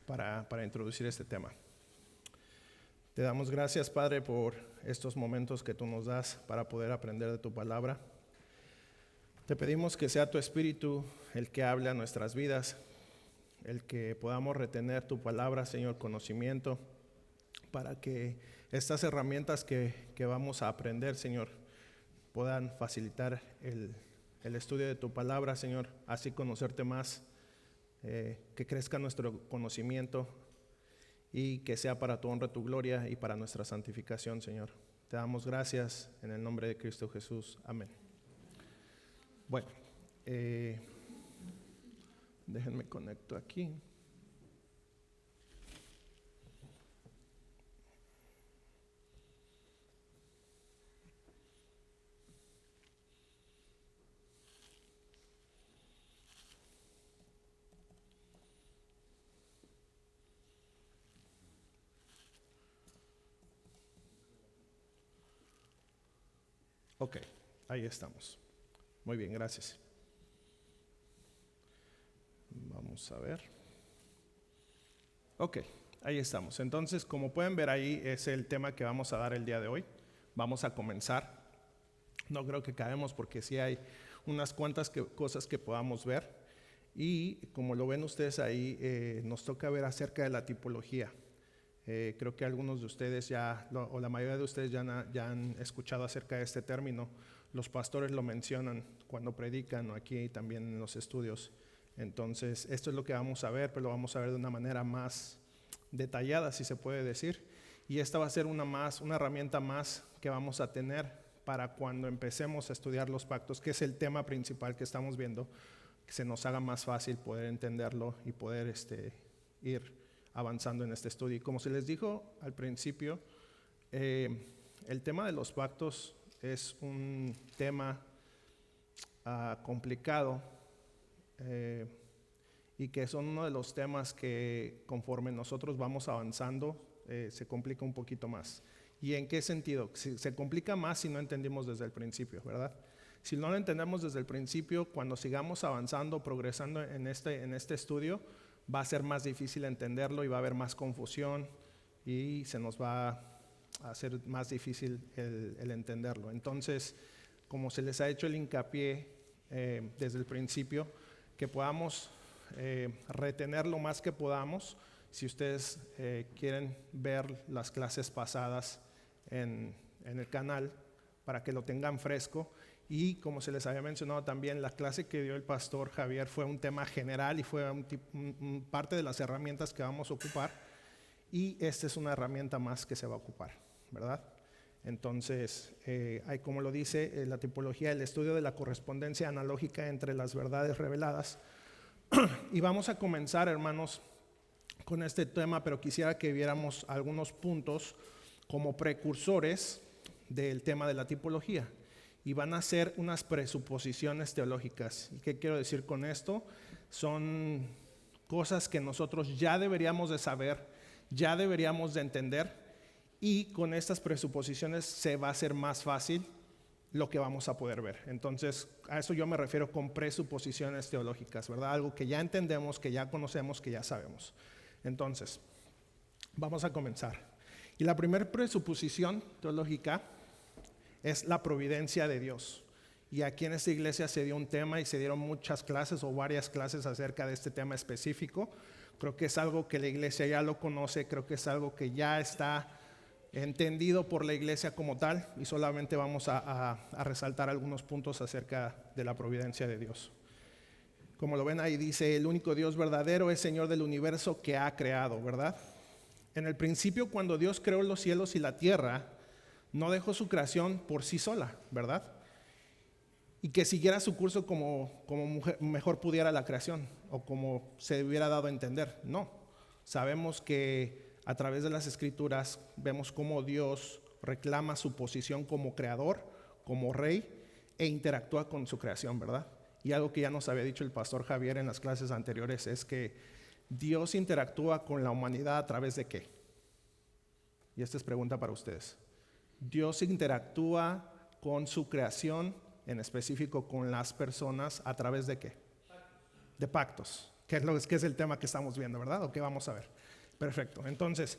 para introducir este tema. Te damos gracias, Padre, por estos momentos que tú nos das para poder aprender de tu palabra. Te pedimos que sea tu Espíritu el que hable a nuestras vidas, el que podamos retener tu palabra, Señor, conocimiento, para que estas herramientas que vamos a aprender, Señor, puedan facilitar el estudio de tu palabra, Señor, así conocerte más, que crezca nuestro conocimiento y que sea para tu honra, tu gloria y para nuestra santificación, Señor. Te damos gracias en el nombre de Cristo Jesús. Amén. Bueno, déjenme conecto aquí. Ok, ahí estamos. Muy bien, gracias. Vamos a ver. Ok, ahí estamos. Entonces, como pueden ver ahí, es el tema que vamos a dar el día de hoy. Vamos a comenzar. No creo que caemos porque sí hay unas cuantas cosas que podamos ver. Y como lo ven ustedes ahí, nos toca ver acerca de la tipología. Creo que algunos de ustedes o la mayoría de ustedes ya han escuchado acerca de este término. Los pastores lo mencionan cuando predican o aquí también en los estudios. Entonces, esto es lo que vamos a ver, pero lo vamos a ver de una manera más detallada, si se puede decir. Y esta va a ser una herramienta más que vamos a tener para cuando empecemos a estudiar los pactos, que es el tema principal que estamos viendo, que se nos haga más fácil poder entenderlo y poder ir avanzando en este estudio. Y como se les dijo al principio, el tema de los pactos es un tema complicado y que son uno de los temas que conforme nosotros vamos avanzando se complica un poquito más. ¿Y en qué sentido? Se complica más si no entendimos desde el principio, ¿verdad? Si no lo entendemos desde el principio, cuando sigamos avanzando, progresando en este estudio, va a ser más difícil entenderlo y va a haber más confusión y se nos va a hacer más difícil el entenderlo. Entonces, como se les ha hecho el hincapié desde el principio, que podamos retener lo más que podamos. Si ustedes quieren ver las clases pasadas en el canal, para que lo tengan fresco. Y como se les había mencionado también, la clase que dio el pastor Javier fue un tema general y fue parte de las herramientas que vamos a ocupar. Y esta es una herramienta más que se va a ocupar, ¿verdad? Entonces, hay, como lo dice la tipología, el estudio de la correspondencia analógica entre las verdades reveladas. Y vamos a comenzar, hermanos, con este tema, pero quisiera que viéramos algunos puntos como precursores del tema de la tipología. Y van a ser unas presuposiciones teológicas. ¿Y qué quiero decir con esto? Son cosas que nosotros ya deberíamos de saber, ya deberíamos de entender, y con estas presuposiciones se va a hacer más fácil lo que vamos a poder ver. Entonces, a eso yo me refiero con presuposiciones teológicas, ¿verdad? Algo que ya entendemos, que ya conocemos, que ya sabemos. Entonces, vamos a comenzar. Y la primera presuposición teológica es la providencia de Dios. Y aquí en esta iglesia se dio un tema y se dieron muchas clases o varias clases acerca de este tema específico. Creo que es algo que la iglesia ya lo conoce, creo que es algo que ya está entendido por la iglesia como tal, y solamente vamos a resaltar algunos puntos acerca de la providencia de Dios. Como lo ven ahí, dice: el único Dios verdadero es Señor del universo que ha creado, ¿verdad? En el principio, cuando Dios creó los cielos y la tierra, no dejó su creación por sí sola, ¿verdad? Y que siguiera su curso como mejor pudiera la creación o como se hubiera dado a entender. No, sabemos que a través de las escrituras vemos cómo Dios reclama su posición como creador, como rey, e interactúa con su creación, ¿verdad? Y algo que ya nos había dicho el pastor Javier en las clases anteriores es que Dios interactúa con la humanidad a través de ¿qué? Y esta es pregunta para ustedes. Dios interactúa con su creación, en específico con las personas, ¿a través de qué? De pactos. que es el tema que estamos viendo, ¿verdad? O que vamos a ver. Perfecto. Entonces,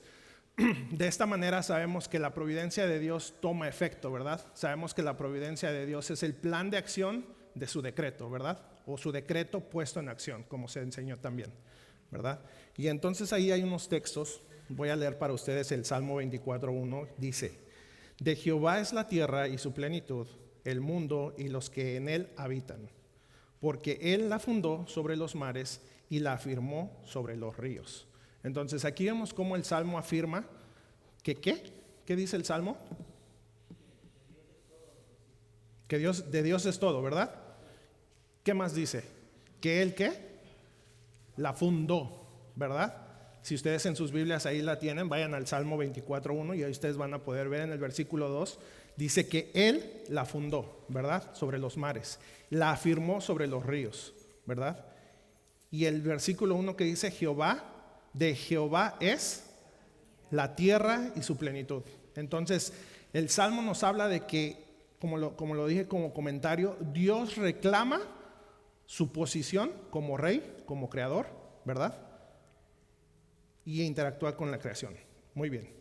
de esta manera sabemos que la providencia de Dios toma efecto, ¿verdad? Sabemos que la providencia de Dios es el plan de acción de su decreto, ¿verdad? O su decreto puesto en acción, como se enseñó también, ¿verdad? Y entonces ahí hay unos textos. Voy a leer para ustedes el Salmo 24:1. Dice: de Jehová es la tierra y su plenitud, el mundo y los que en él habitan, porque él la fundó sobre los mares y la afirmó sobre los ríos. Entonces aquí vemos cómo el Salmo afirma que ¿qué dice el Salmo? Que de Dios es todo, ¿verdad? ¿Qué más dice? Que él la fundó, ¿verdad? Si ustedes en sus Biblias ahí la tienen, vayan al Salmo 24:1 y ahí ustedes van a poder ver en el versículo 2, dice que él la fundó, ¿verdad? Sobre los mares, la afirmó sobre los ríos, ¿verdad? Y el versículo 1 que dice de Jehová es la tierra y su plenitud. Entonces, el Salmo nos habla de que, como lo dije como comentario, Dios reclama su posición como rey, como creador, ¿verdad? Y interactúa con la creación. Muy bien.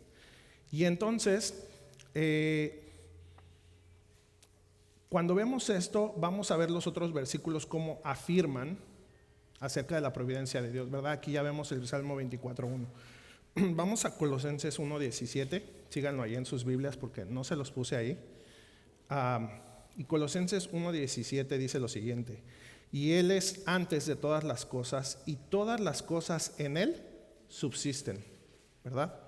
Y entonces, cuando vemos esto, vamos a ver los otros versículos como afirman acerca de la providencia de Dios, ¿verdad? Aquí ya vemos el Salmo 24:1. Vamos a Colosenses 1:17. Síganlo ahí en sus Biblias porque no se los puse ahí. Y Colosenses 1:17 dice lo siguiente: y él es antes de todas las cosas, y todas las cosas en él subsisten, ¿verdad?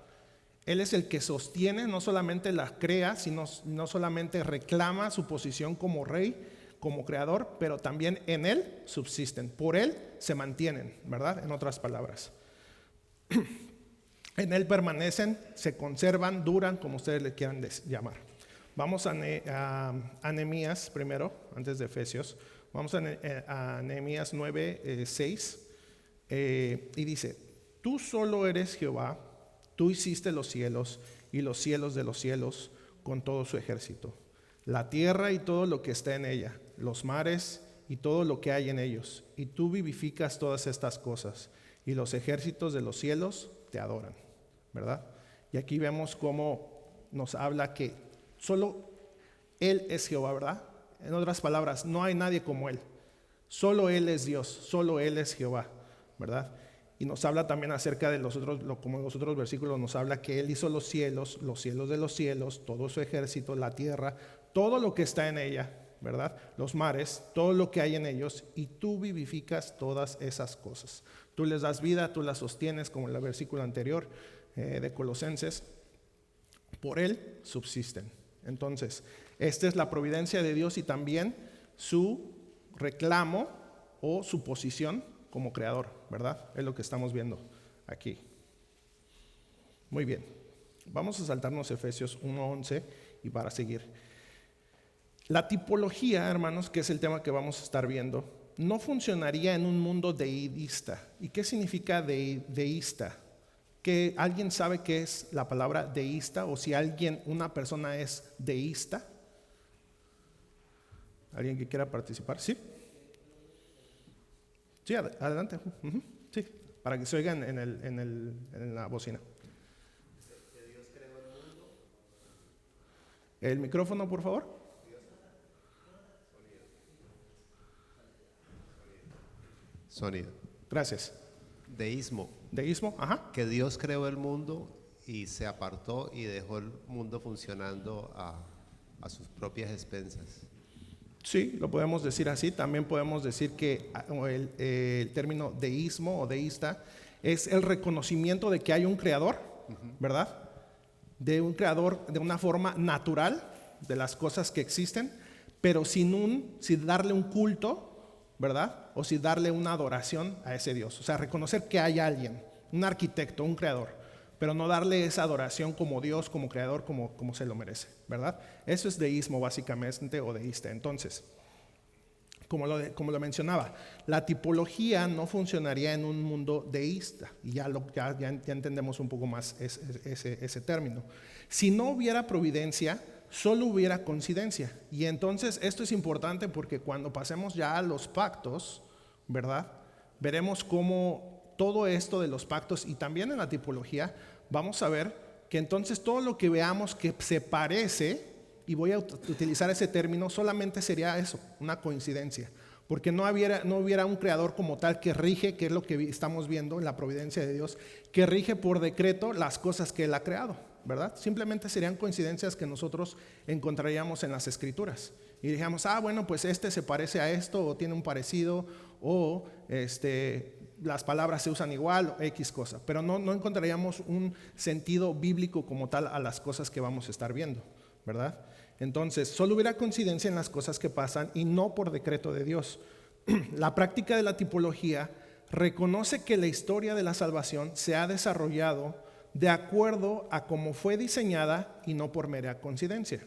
Él es el que sostiene, no solamente las crea, sino no solamente reclama su posición como rey, como creador, pero también en él subsisten, por él se mantienen, ¿verdad? En otras palabras, en él permanecen, se conservan, duran, como ustedes le quieran llamar. Vamos a Nehemías primero, antes de Efesios. Vamos a Nehemías 9:6 y dice: tú solo eres Jehová, tú hiciste los cielos y los cielos de los cielos con todo su ejército, la tierra y todo lo que está en ella, los mares y todo lo que hay en ellos, y tú vivificas todas estas cosas, y los ejércitos de los cielos te adoran, ¿verdad? Y aquí vemos cómo nos habla que solo Él es Jehová, ¿verdad? En otras palabras, no hay nadie como Él, solo Él es Dios, solo Él es Jehová, ¿verdad? Y nos habla también acerca de como los otros versículos nos habla que Él hizo los cielos de los cielos, todo su ejército, la tierra, todo lo que está en ella, ¿verdad? Los mares, todo lo que hay en ellos, y tú vivificas todas esas cosas. Tú les das vida, tú las sostienes, como en el versículo anterior de Colosenses. Por Él subsisten. Entonces, esta es la providencia de Dios y también su reclamo o su posición como creador, ¿verdad? Es lo que estamos viendo aquí. Muy bien. Vamos a saltarnos Efesios 1:11 y para seguir. La tipología, hermanos, que es el tema que vamos a estar viendo, no funcionaría en un mundo deísta. ¿Y qué significa deísta? ¿Que alguien sabe qué es la palabra deísta o si una persona es deísta? ¿Alguien que quiera participar? ¿Sí? Sí, adelante. Sí, para que se oigan en la bocina. ¿Que Dios creó el mundo? El micrófono, por favor. Sonido. Gracias. Deísmo. Deísmo, ajá. Que Dios creó el mundo y se apartó y dejó el mundo funcionando a sus propias expensas. Sí, lo podemos decir así. También podemos decir que el término deísmo o deísta es el reconocimiento de que hay un creador, ¿verdad? De un creador de una forma natural de las cosas que existen, pero sin darle un culto, ¿verdad? O sin darle una adoración a ese Dios. O sea, reconocer que hay alguien, un arquitecto, un creador, pero no darle esa adoración como Dios, como creador, como se lo merece, ¿verdad? Eso es deísmo básicamente, o deísta. Entonces, como lo mencionaba, la tipología no funcionaría en un mundo deísta, y ya entendemos un poco más ese término. Si no hubiera providencia, solo hubiera coincidencia. Y entonces esto es importante porque cuando pasemos ya a los pactos, ¿verdad? veremos cómo todo esto de los pactos y también en la tipología, vamos a ver que entonces todo lo que veamos que se parece, y voy a utilizar ese término, solamente sería eso, una coincidencia. Porque no hubiera un creador como tal que rige, que es lo que estamos viendo en la providencia de Dios, que rige por decreto las cosas que Él ha creado, ¿verdad? Simplemente serían coincidencias que nosotros encontraríamos en las Escrituras. Y dijamos, bueno, pues este se parece a esto, o tiene un parecido, o las palabras se usan igual, o X cosa. Pero no encontraríamos un sentido bíblico como tal a las cosas que vamos a estar viendo, ¿verdad? Entonces, solo hubiera coincidencia en las cosas que pasan y no por decreto de Dios. La práctica de la tipología reconoce que la historia de la salvación se ha desarrollado de acuerdo a cómo fue diseñada y no por mera coincidencia.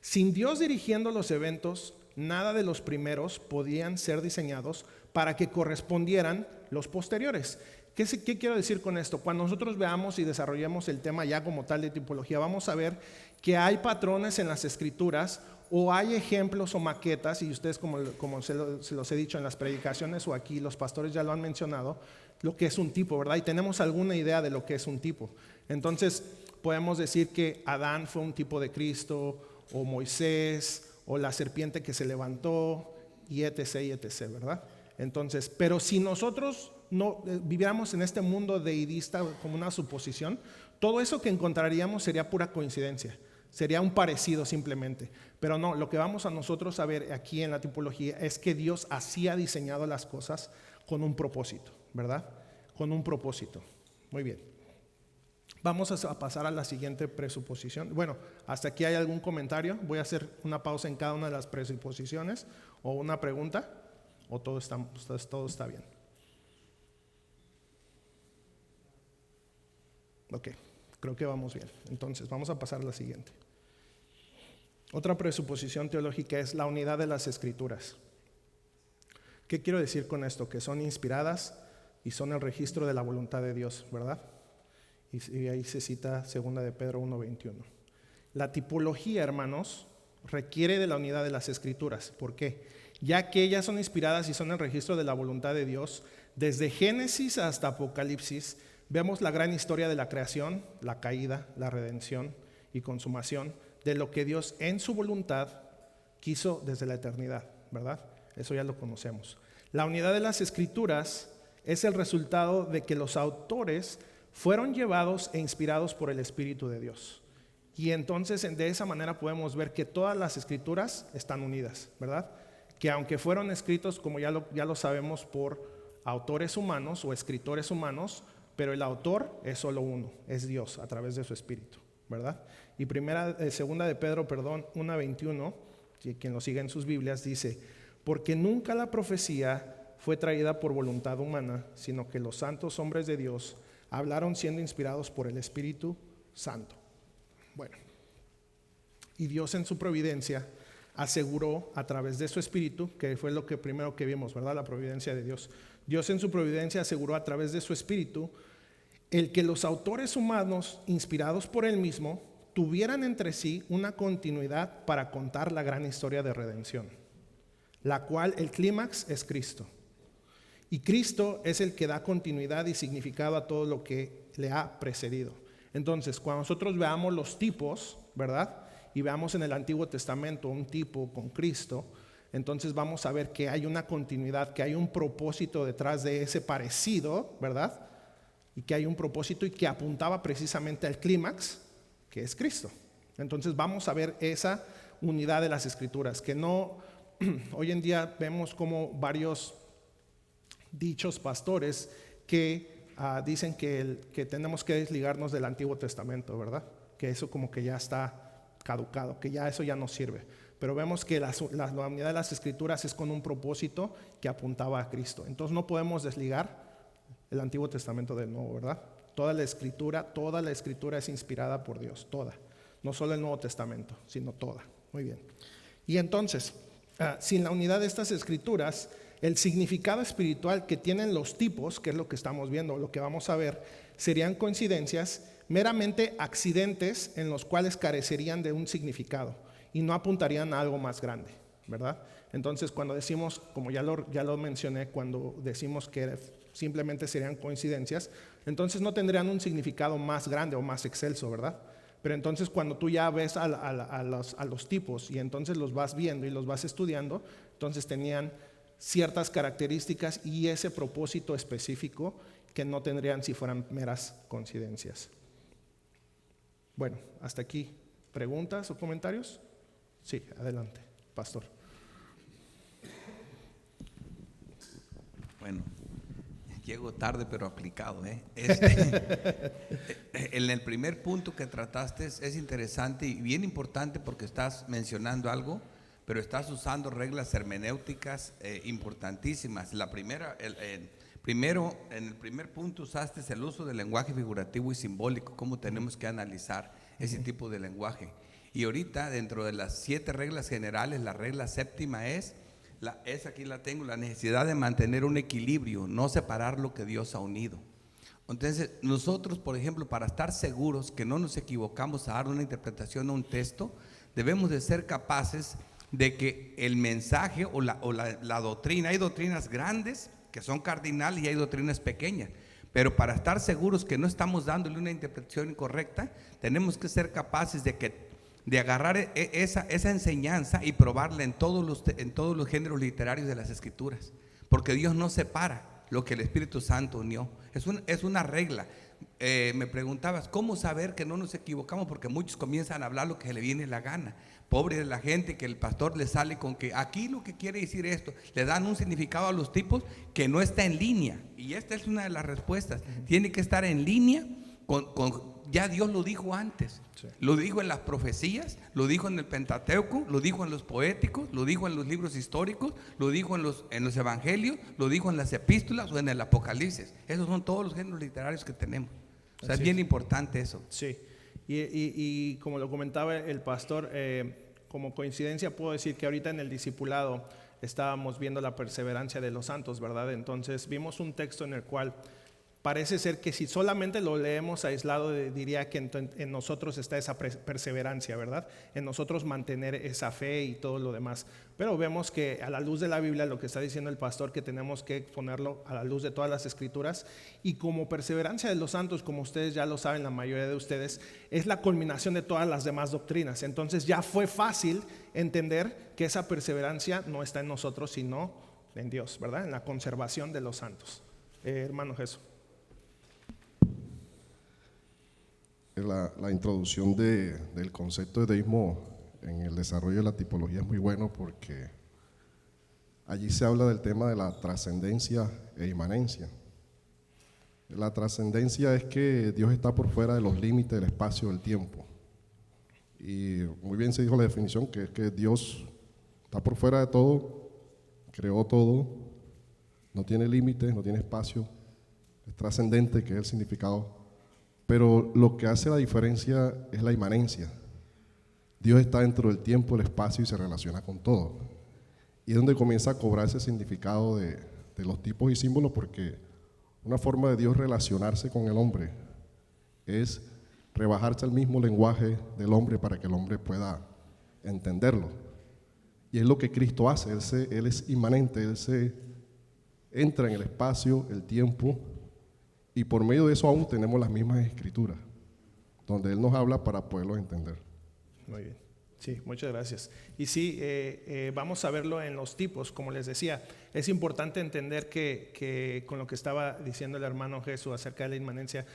Sin Dios dirigiendo los eventos, nada de los primeros podían ser diseñados para que correspondieran los posteriores. ¿Qué quiero decir con esto? Cuando nosotros veamos y desarrollemos el tema ya como tal de tipología, vamos a ver que hay patrones en las Escrituras o hay ejemplos o maquetas, y ustedes como se los he dicho en las predicaciones o aquí los pastores ya lo han mencionado, lo que es un tipo, ¿verdad? Y tenemos alguna idea de lo que es un tipo. Entonces podemos decir que Adán fue un tipo de Cristo, o Moisés, o la serpiente que se levantó, y etc., ¿verdad? Entonces, pero si nosotros no viviéramos en este mundo deidista como una suposición, todo eso que encontraríamos sería pura coincidencia, sería un parecido simplemente. Pero no, lo que vamos a nosotros a ver aquí en la tipología es que Dios así ha diseñado las cosas con un propósito, ¿verdad? Con un propósito. Muy bien. Vamos a pasar a la siguiente presuposición. Bueno, hasta aquí hay algún comentario. Voy a hacer una pausa en cada una de las presuposiciones o una pregunta, o todo está bien. Ok, creo que vamos bien. Entonces, vamos a pasar a la siguiente. Otra presuposición teológica es la unidad de las Escrituras. ¿Qué quiero decir con esto? Que son inspiradas y son el registro de la voluntad de Dios, ¿verdad? Y ahí se cita 2 de Pedro 1:21. La tipología, hermanos, requiere de la unidad de las Escrituras. ¿Por qué? Ya que ellas son inspiradas y son el registro de la voluntad de Dios, desde Génesis hasta Apocalipsis, vemos la gran historia de la creación, la caída, la redención y consumación de lo que Dios en su voluntad quiso desde la eternidad, ¿verdad? Eso ya lo conocemos. La unidad de las Escrituras es el resultado de que los autores fueron llevados e inspirados por el Espíritu de Dios. Y entonces de esa manera podemos ver que todas las Escrituras están unidas, ¿verdad? Que aunque fueron escritos, como ya lo sabemos, por autores humanos o escritores humanos, pero el autor es solo uno, es Dios a través de su Espíritu, ¿verdad? Y segunda de Pedro, 1:21, quien lo sigue en sus Biblias, dice: porque nunca la profecía fue traída por voluntad humana, sino que los santos hombres de Dios hablaron siendo inspirados por el Espíritu Santo. Bueno, y Dios en su providencia aseguró a través de su Espíritu, que fue lo que primero que vimos, ¿verdad? La providencia de Dios. Dios en su providencia aseguró a través de su Espíritu el que los autores humanos, inspirados por Él mismo, tuvieran entre sí una continuidad para contar la gran historia de redención, la cual el clímax es Cristo. Y Cristo es el que da continuidad y significado a todo lo que le ha precedido. Entonces, cuando nosotros veamos los tipos, ¿verdad? Y veamos en el Antiguo Testamento un tipo con Cristo, entonces vamos a ver que hay una continuidad, que hay un propósito detrás de ese parecido, ¿verdad? Y que hay un propósito y que apuntaba precisamente al clímax, que es Cristo. Entonces vamos a ver esa unidad de las Escrituras, que no, hoy en día vemos como varios dichos pastores que dicen que tenemos que desligarnos del Antiguo Testamento, ¿verdad? Que eso como que ya está caducado, que ya eso ya no sirve. Pero vemos que la unidad de las Escrituras es con un propósito que apuntaba a Cristo. Entonces no podemos desligar el Antiguo Testamento del Nuevo, ¿verdad? Toda la Escritura es inspirada por Dios, toda. No solo el Nuevo Testamento, sino toda. Muy bien. Y entonces, sin la unidad de estas Escrituras, el significado espiritual que tienen los tipos, que es lo que estamos viendo, lo que vamos a ver, serían coincidencias, meramente accidentes en los cuales carecerían de un significado y no apuntarían a algo más grande, ¿verdad? Entonces, cuando decimos, como ya lo mencioné, cuando decimos que simplemente serían coincidencias, entonces no tendrían un significado más grande o más excelso, ¿verdad? Pero entonces cuando tú ya ves a los tipos y entonces los vas viendo y los vas estudiando, entonces tenían ciertas características y ese propósito específico que no tendrían si fueran meras coincidencias. Bueno, hasta aquí. ¿Preguntas o comentarios? Sí, adelante, pastor. Bueno, llego tarde pero aplicado, ¿eh? En el primer punto que trataste es interesante y bien importante porque estás mencionando algo, pero estás usando reglas hermenéuticas importantísimas. La primera, primero, en el primer punto usaste el uso del lenguaje figurativo y simbólico, cómo tenemos que analizar ese tipo de lenguaje. Y ahorita, dentro de las 7 reglas generales, la regla séptima es aquí la tengo, la necesidad de mantener un equilibrio, no separar lo que Dios ha unido. Entonces, nosotros, por ejemplo, para estar seguros que no nos equivocamos a dar una interpretación a un texto, debemos de ser capaces de que el mensaje o la doctrina, hay doctrinas grandes que son cardinales y hay doctrinas pequeñas, pero para estar seguros que no estamos dándole una interpretación incorrecta, tenemos que ser capaces de agarrar esa enseñanza y probarla en todos los géneros literarios de las Escrituras, porque Dios no separa lo que el Espíritu Santo unió. Es una regla. Me preguntabas, ¿cómo saber que no nos equivocamos? Porque muchos comienzan a hablar lo que le viene la gana. Pobre de la gente que el pastor le sale con que aquí lo que quiere decir esto, le dan un significado a los tipos que no está en línea. Y esta es una de las respuestas. Tiene que estar en línea ya Dios lo dijo antes, sí. Lo dijo en las profecías, lo dijo en el Pentateuco, lo dijo en los poéticos, lo dijo en los libros históricos, lo dijo en los evangelios, lo dijo en las epístolas o en el Apocalipsis. Esos son todos los géneros literarios que tenemos. O sea, es bien importante eso. Sí, y como lo comentaba el pastor, como coincidencia puedo decir que ahorita en el discipulado estábamos viendo la perseverancia de los santos, ¿verdad? Entonces vimos un texto en el cual parece ser que si solamente lo leemos aislado, diría que en nosotros está esa perseverancia, ¿verdad? En nosotros mantener esa fe y todo lo demás. Pero vemos que a la luz de la Biblia, lo que está diciendo el pastor, que tenemos que ponerlo a la luz de todas las Escrituras. Y como perseverancia de los santos, como ustedes ya lo saben, la mayoría de ustedes, es la culminación de todas las demás doctrinas. Entonces ya fue fácil entender que esa perseverancia no está en nosotros, sino en Dios, ¿verdad? En la conservación de los santos. Hermano Jesús. La introducción del concepto de deísmo en el desarrollo de la tipología es muy bueno porque allí se habla del tema de la trascendencia e inmanencia. La trascendencia es que Dios está por fuera de los límites del espacio y del tiempo. Y muy bien se dijo la definición, que es que Dios está por fuera de todo, creó todo, no tiene límites, no tiene espacio, es trascendente, que es el significado. Pero lo que hace la diferencia es la inmanencia. Dios está dentro del tiempo, el espacio y se relaciona con todo. Y es donde comienza a cobrar ese significado de los tipos y símbolos, porque una forma de Dios relacionarse con el hombre es rebajarse al mismo lenguaje del hombre para que el hombre pueda entenderlo. Y es lo que Cristo hace, Él es inmanente, Él se entra en el espacio, el tiempo. Y por medio de eso aún tenemos las mismas escrituras, donde Él nos habla para poderlo entender. Muy bien. Sí, muchas gracias. Y sí, vamos a verlo en los tipos, como les decía. Es importante entender que con lo que estaba diciendo el hermano Jesús acerca de la inmanencia,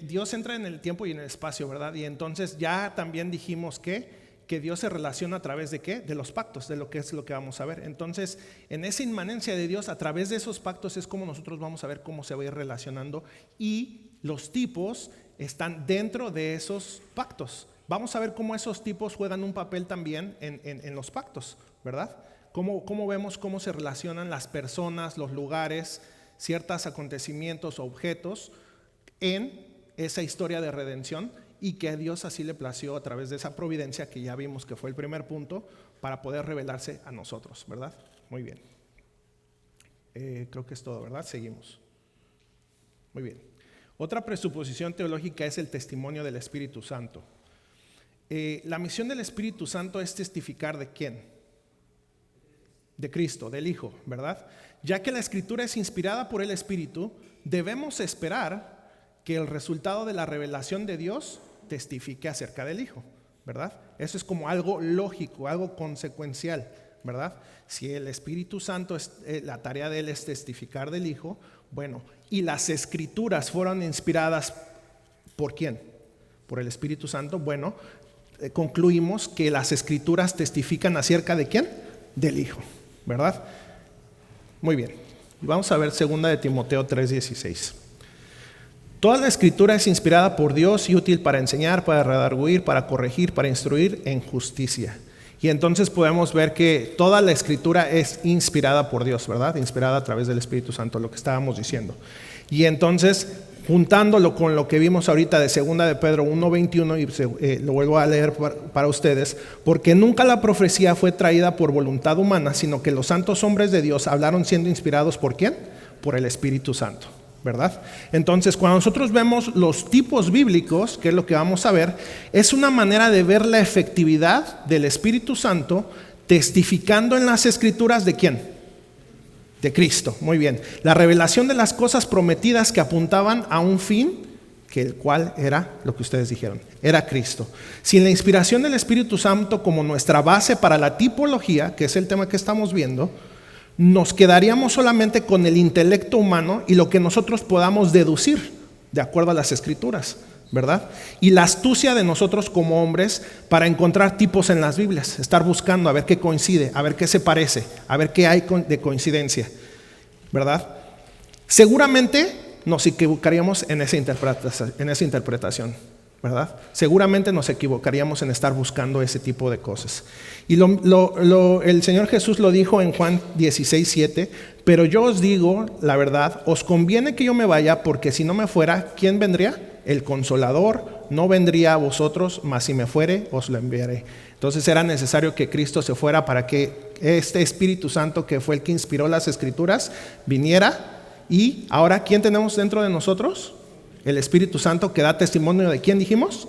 Dios entra en el tiempo y en el espacio, ¿verdad? Y entonces ya también dijimos que Dios se relaciona a través de ¿qué? De los pactos, de lo que es lo que vamos a ver. Entonces, en esa inmanencia de Dios, a través de esos pactos es como nosotros vamos a ver cómo se va a ir relacionando, y los tipos están dentro de esos pactos. Vamos a ver cómo esos tipos juegan un papel también en los pactos, ¿verdad? Cómo vemos cómo se relacionan las personas, los lugares, ciertos acontecimientos, objetos en esa historia de redención, y que a Dios así le plació a través de esa providencia que ya vimos que fue el primer punto para poder revelarse a nosotros, ¿verdad? Muy bien. Creo que es todo, ¿verdad? Seguimos. Muy bien. Otra presuposición teológica es el testimonio del Espíritu Santo. La misión del Espíritu Santo es testificar ¿de quién? De Cristo, del Hijo, ¿verdad? Ya que la Escritura es inspirada por el Espíritu, debemos esperar que el resultado de la revelación de Dios testifique acerca del Hijo, ¿verdad? Eso es como algo lógico, algo consecuencial, ¿verdad? Si el Espíritu Santo, la tarea de él es testificar del Hijo, bueno, y las Escrituras fueron inspiradas ¿por quién? Por el Espíritu Santo. Bueno, concluimos que las Escrituras testifican acerca de ¿quién? Del Hijo, ¿verdad? Muy bien, vamos a ver 2 de Timoteo 3:16. Toda la Escritura es inspirada por Dios y útil para enseñar, para redarguir, para corregir, para instruir en justicia. Y entonces podemos ver que toda la Escritura es inspirada por Dios, ¿verdad? Inspirada a través del Espíritu Santo, lo que estábamos diciendo. Y entonces, juntándolo con lo que vimos ahorita de 2 de Pedro 1:21, y lo vuelvo a leer para ustedes, porque nunca la profecía fue traída por voluntad humana, sino que los santos hombres de Dios hablaron siendo inspirados ¿por quién? Por el Espíritu Santo, ¿verdad? Entonces, cuando nosotros vemos los tipos bíblicos, que es lo que vamos a ver, es una manera de ver la efectividad del Espíritu Santo testificando en las Escrituras ¿de quién? De Cristo. Muy bien. La revelación de las cosas prometidas que apuntaban a un fin, que el cual era lo que ustedes dijeron, era Cristo. Sin la inspiración del Espíritu Santo como nuestra base para la tipología, que es el tema que estamos viendo, nos quedaríamos solamente con el intelecto humano y lo que nosotros podamos deducir de acuerdo a las Escrituras, ¿verdad? Y la astucia de nosotros como hombres para encontrar tipos en las Biblias, estar buscando a ver qué coincide, a ver qué se parece, a ver qué hay de coincidencia, ¿verdad? Seguramente nos equivocaríamos en esa interpretación, ¿verdad? Seguramente nos equivocaríamos en estar buscando ese tipo de cosas. Y el Señor Jesús lo dijo en Juan 16:7, pero yo os digo la verdad, os conviene que yo me vaya, porque si no me fuera, ¿quién vendría? El Consolador no vendría a vosotros, mas si me fuere, os lo enviaré. Entonces era necesario que Cristo se fuera para que este Espíritu Santo, que fue el que inspiró las Escrituras, viniera. Y ahora, ¿quién tenemos dentro de nosotros? El Espíritu Santo, que da testimonio de ¿quién dijimos?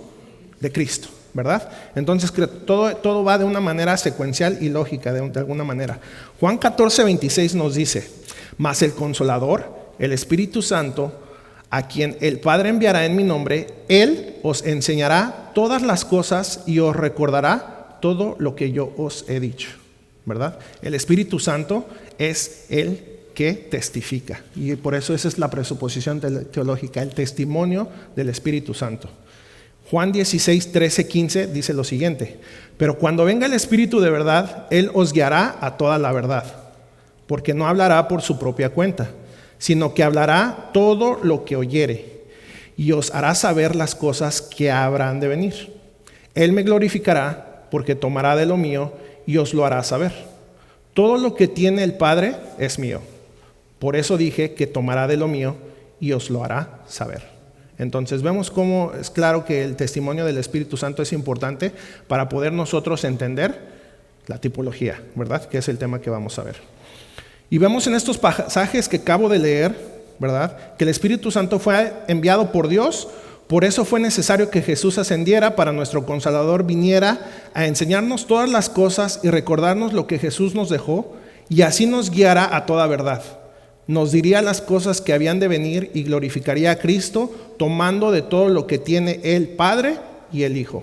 De Cristo, ¿verdad? Entonces todo va de una manera secuencial y lógica, de alguna manera. Juan 14:26 nos dice: mas el Consolador, el Espíritu Santo, a quien el Padre enviará en mi nombre, Él os enseñará todas las cosas y os recordará todo lo que yo os he dicho, ¿verdad? El Espíritu Santo es el que testifica, y por eso esa es la presuposición teológica, el testimonio del Espíritu Santo. Juan 16:13-15 dice lo siguiente: pero cuando venga el Espíritu de verdad, Él os guiará a toda la verdad, porque no hablará por su propia cuenta, sino que hablará todo lo que oyere, y os hará saber las cosas que habrán de venir. Él me glorificará, porque tomará de lo mío y os lo hará saber. Todo lo que tiene el Padre es mío. Por eso dije que tomará de lo mío y os lo hará saber. Entonces vemos cómo es claro que el testimonio del Espíritu Santo es importante para poder nosotros entender la tipología, ¿verdad? Que es el tema que vamos a ver. Y vemos en estos pasajes que acabo de leer, ¿verdad?, que el Espíritu Santo fue enviado por Dios. Por eso fue necesario que Jesús ascendiera para nuestro Consolador viniera a enseñarnos todas las cosas y recordarnos lo que Jesús nos dejó, y así nos guiará a toda verdad. Nos diría las cosas que habían de venir y glorificaría a Cristo, tomando de todo lo que tiene el Padre y el Hijo.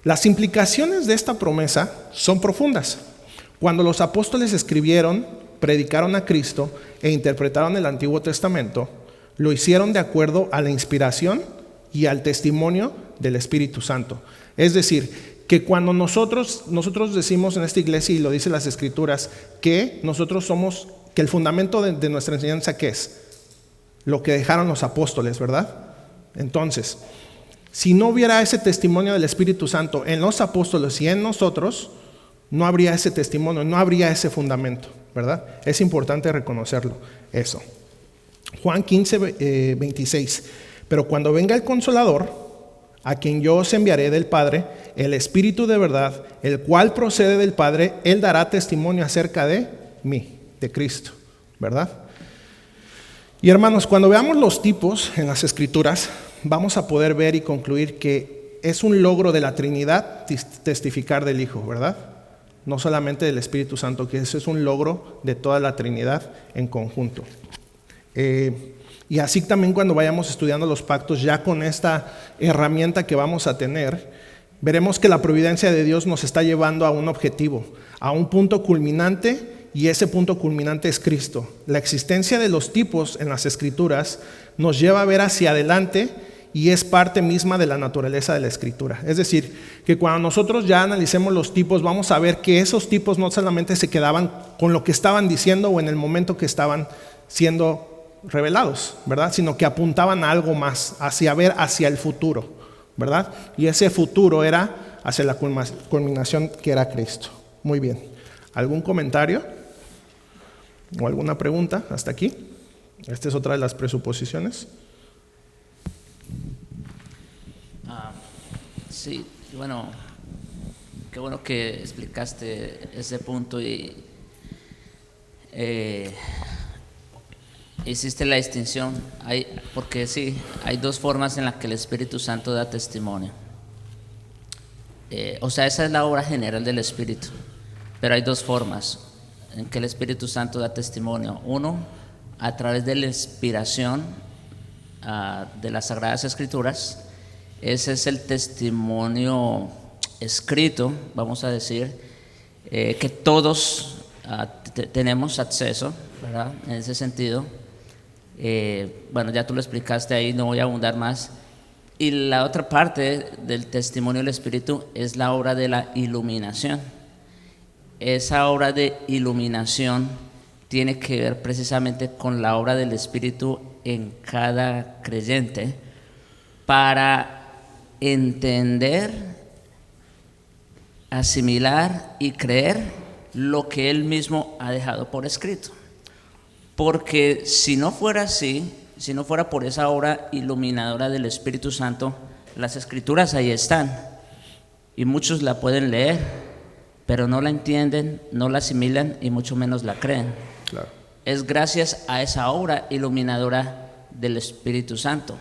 Las implicaciones de esta promesa son profundas. Cuando los apóstoles escribieron, predicaron a Cristo e interpretaron el Antiguo Testamento, lo hicieron de acuerdo a la inspiración y al testimonio del Espíritu Santo. Es decir, que cuando nosotros decimos en esta iglesia, y lo dicen las Escrituras, que nosotros somos, que el fundamento de nuestra enseñanza, ¿qué es? Lo que dejaron los apóstoles, ¿verdad? Entonces, si no hubiera ese testimonio del Espíritu Santo en los apóstoles y en nosotros, no habría ese testimonio, no habría ese fundamento, ¿verdad? Es importante reconocerlo, eso. Juan 15:26. Pero cuando venga el Consolador, a quien yo os enviaré del Padre, el Espíritu de verdad, el cual procede del Padre, Él dará testimonio acerca de mí, de Cristo, ¿verdad? Y hermanos, cuando veamos los tipos en las Escrituras, vamos a poder ver y concluir que es un logro de la Trinidad testificar del Hijo, ¿verdad? no solamente del Espíritu Santo, que ese es un logro de toda la Trinidad en conjunto. Y así también cuando vayamos estudiando los pactos, ya con esta herramienta que vamos a tener, veremos que la providencia de Dios nos está llevando a un objetivo, a un punto culminante, y ese punto culminante es Cristo. La existencia de los tipos en las Escrituras nos lleva a ver hacia adelante y es parte misma de la naturaleza de la Escritura. Es decir, que cuando nosotros ya analicemos los tipos, vamos a ver que esos tipos no solamente se quedaban con lo que estaban diciendo o en el momento que estaban siendo revelados, ¿verdad? Sino que apuntaban a algo más, hacia ver hacia el futuro, ¿verdad? Y ese futuro era hacia la culminación que era Cristo. Muy bien. ¿Algún comentario o alguna pregunta hasta aquí? Esta es otra de las presuposiciones. Sí, bueno, qué bueno que explicaste ese punto y hiciste la distinción, porque sí, hay dos formas en las que el Espíritu Santo da testimonio. O sea, esa es la obra general del Espíritu, pero hay dos formas en que el Espíritu Santo da testimonio. Uno, a través de la inspiración de las Sagradas Escrituras. Ese es el testimonio escrito, vamos a decir, que todos tenemos acceso, ¿verdad? En ese sentido. Bueno, ya tú lo explicaste ahí, no voy a abundar más. Y la otra parte del testimonio del Espíritu es la obra de la iluminación. Esa obra de iluminación tiene que ver precisamente con la obra del Espíritu en cada creyente para entender, asimilar y creer lo que Él mismo ha dejado por escrito. Porque si no fuera así, si no fuera por esa obra iluminadora del Espíritu Santo, las Escrituras ahí están y muchos la pueden leer, pero no la entienden, no la asimilan y mucho menos la creen. Claro. Es gracias a esa obra iluminadora del Espíritu Santo.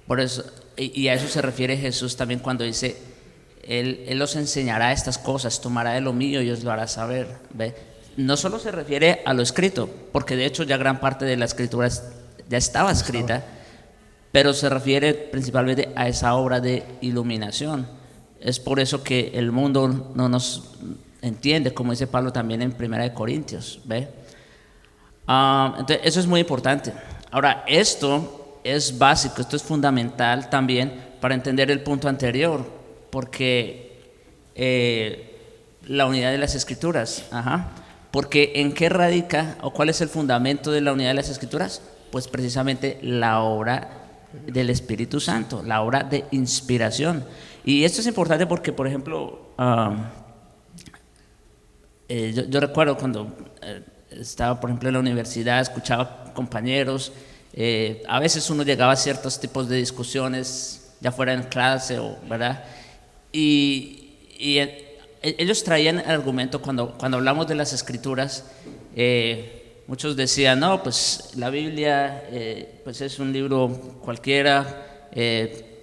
Por eso, y a eso se refiere Jesús también cuando dice, Él os enseñará estas cosas, tomará de lo mío y os lo hará saber. ¿Ve? No solo se refiere a lo escrito, porque de hecho ya gran parte de la Escritura ya estaba escrita, pero se refiere principalmente a esa obra de iluminación. Es por eso que el mundo no nos entiende, como dice Pablo también en 1 Corintios. ¿Ve? Entonces eso es muy importante. Ahora, esto es básico, esto es fundamental también para entender el punto anterior, porque la unidad de las Escrituras, porque ¿en qué radica o cuál es el fundamento de la unidad de las Escrituras? Pues precisamente la obra del Espíritu Santo, la obra de inspiración. Y esto es importante porque, por ejemplo, yo recuerdo cuando estaba, por ejemplo, en la universidad, escuchaba compañeros. A veces uno llegaba a ciertos tipos de discusiones, ya fuera en clase, ¿verdad? Y ellos traían el argumento cuando hablamos de las Escrituras. Muchos decían, no, pues la Biblia pues es un libro cualquiera,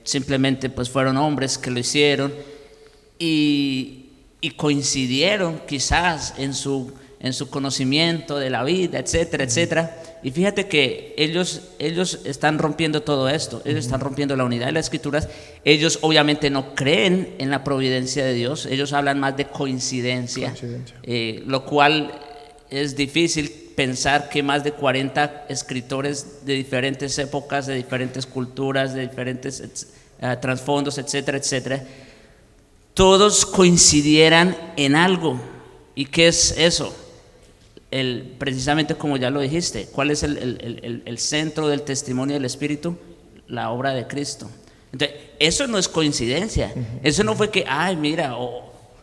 simplemente pues fueron hombres que lo hicieron y coincidieron quizás en su conocimiento de la vida, etcétera, etcétera. Y fíjate que ellos están rompiendo todo esto, ellos están rompiendo la unidad de las Escrituras. Ellos obviamente no creen en la providencia de Dios, ellos hablan más de coincidencia. Lo cual es difícil pensar que más de 40 escritores de diferentes épocas, de diferentes culturas, de diferentes trasfondos, etcétera, etcétera, todos coincidieran en algo. ¿Y qué es eso? Precisamente como ya lo dijiste, ¿cuál es el centro del testimonio del Espíritu? La obra de Cristo. Entonces, eso no es coincidencia. Eso no fue que, ay, mira,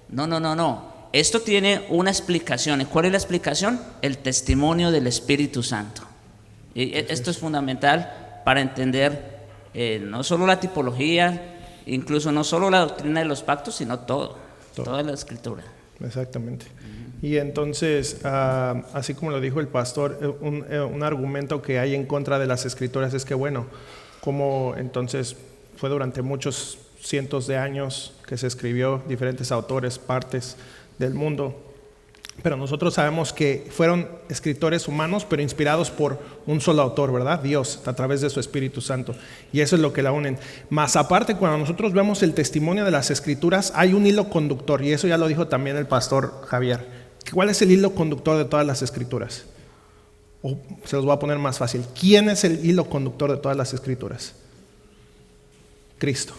no. Esto tiene una explicación. ¿Y cuál es la explicación? El testimonio del Espíritu Santo. Y esto es fundamental para entender no solo la tipología, incluso no solo la doctrina de los pactos, sino toda la Escritura. Exactamente. Y entonces, así como lo dijo el pastor, un argumento que hay en contra de las Escrituras es que, bueno, como entonces fue durante muchos cientos de años que se escribió, diferentes autores, partes del mundo. Pero nosotros sabemos que fueron escritores humanos, pero inspirados por un solo autor, ¿verdad? Dios, a través de su Espíritu Santo. Y eso es lo que la unen. Más aparte, cuando nosotros vemos el testimonio de las Escrituras, hay un hilo conductor, y eso ya lo dijo también el pastor Javier. ¿Cuál es el hilo conductor de todas las Escrituras? O se los voy a poner más fácil. ¿Quién es el hilo conductor de todas las Escrituras? Cristo.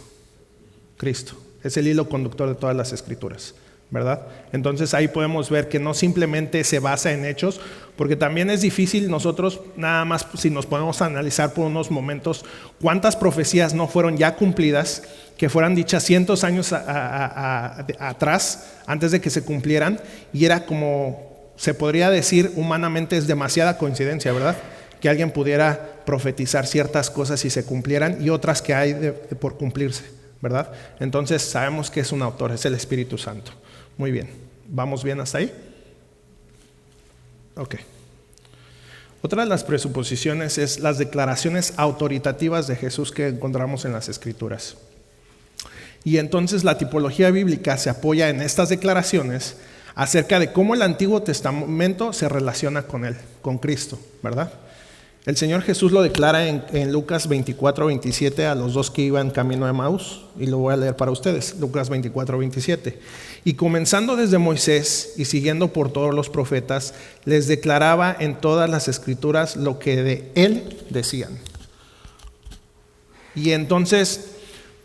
Cristo es el hilo conductor de todas las Escrituras, ¿verdad? Entonces ahí podemos ver que no simplemente se basa en hechos, porque también es difícil nosotros, nada más si nos podemos analizar por unos momentos, cuántas profecías no fueron ya cumplidas, que fueran dichas cientos años atrás, antes de que se cumplieran, y era como, se podría decir humanamente, es demasiada coincidencia, ¿verdad? Que alguien pudiera profetizar ciertas cosas y se cumplieran, y otras que hay por cumplirse, ¿verdad? Entonces sabemos que es un autor, es el Espíritu Santo. Muy bien, ¿vamos bien hasta ahí? Ok. Otra de las presuposiciones es las declaraciones autoritativas de Jesús que encontramos en las Escrituras. Y entonces la tipología bíblica se apoya en estas declaraciones acerca de cómo el Antiguo Testamento se relaciona con él, con Cristo, ¿verdad? El Señor Jesús lo declara en Lucas 24:27 a los dos que iban camino a Emaús, y lo voy a leer para ustedes, Lucas 24:27. Y comenzando desde Moisés y siguiendo por todos los profetas, les declaraba en todas las Escrituras lo que de él decían. Y entonces,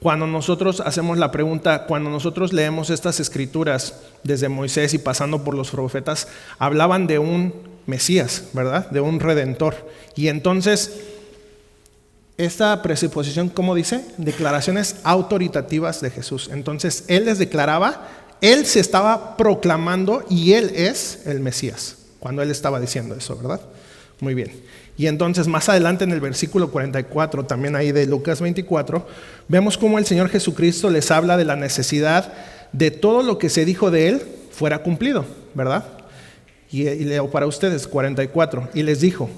cuando nosotros hacemos la pregunta, cuando nosotros leemos estas Escrituras desde Moisés y pasando por los profetas, hablaban de un Mesías, ¿verdad? De un Redentor. Y entonces, esta presuposición, ¿cómo dice? Declaraciones autoritativas de Jesús. Entonces, él les declaraba, él se estaba proclamando y él es el Mesías, cuando él estaba diciendo eso, ¿verdad? Muy bien. Y entonces, más adelante en el versículo 44, también ahí de Lucas 24, vemos cómo el Señor Jesucristo les habla de la necesidad de todo lo que se dijo de él fuera cumplido, ¿verdad? Y leo para ustedes 44, y les dijo: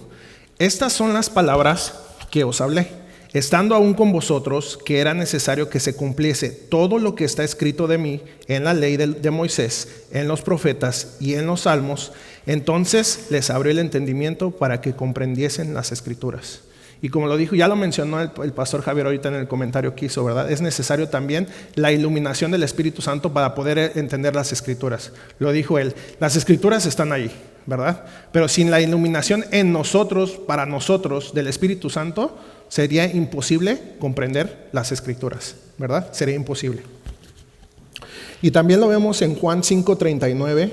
estas son las palabras que os hablé, estando aún con vosotros, que era necesario que se cumpliese todo lo que está escrito de mí en la ley de Moisés, en los profetas y en los salmos. Entonces les abrió el entendimiento para que comprendiesen las Escrituras. Y como lo dijo, ya lo mencionó el pastor Javier ahorita en el comentario que hizo, ¿verdad? Es necesario también la iluminación del Espíritu Santo para poder entender las Escrituras. Lo dijo él, las Escrituras están ahí, ¿verdad? Pero sin la iluminación en nosotros, para nosotros, del Espíritu Santo, sería imposible comprender las Escrituras, ¿verdad? Sería imposible. Y también lo vemos en Juan 5:39,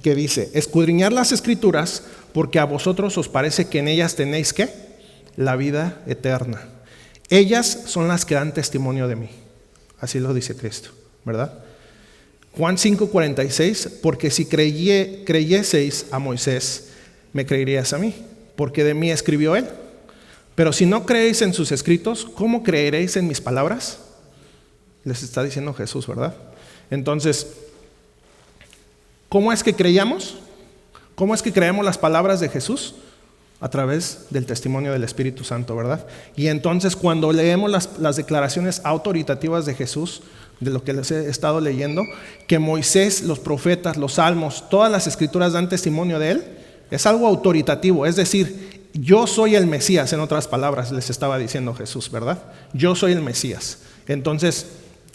que dice: escudriñar las Escrituras, porque a vosotros os parece que en ellas tenéis ¿qué? La vida eterna. Ellas son las que dan testimonio de mí. Así lo dice Cristo, ¿verdad? Juan 5:46, porque si creyeseis a Moisés, me creerías a mí, porque de mí escribió él. Pero si no creéis en sus escritos, ¿cómo creeréis en mis palabras? Les está diciendo Jesús, ¿verdad? Entonces, ¿cómo es que creíamos? ¿Cómo es que creemos las palabras de Jesús? A través del testimonio del Espíritu Santo, ¿verdad? Y entonces cuando leemos las declaraciones autoritativas de Jesús, de lo que les he estado leyendo, que Moisés, los profetas, los salmos, todas las Escrituras dan testimonio de él, es algo autoritativo, es decir, yo soy el Mesías, en otras palabras les estaba diciendo Jesús, ¿verdad? Yo soy el Mesías. Entonces,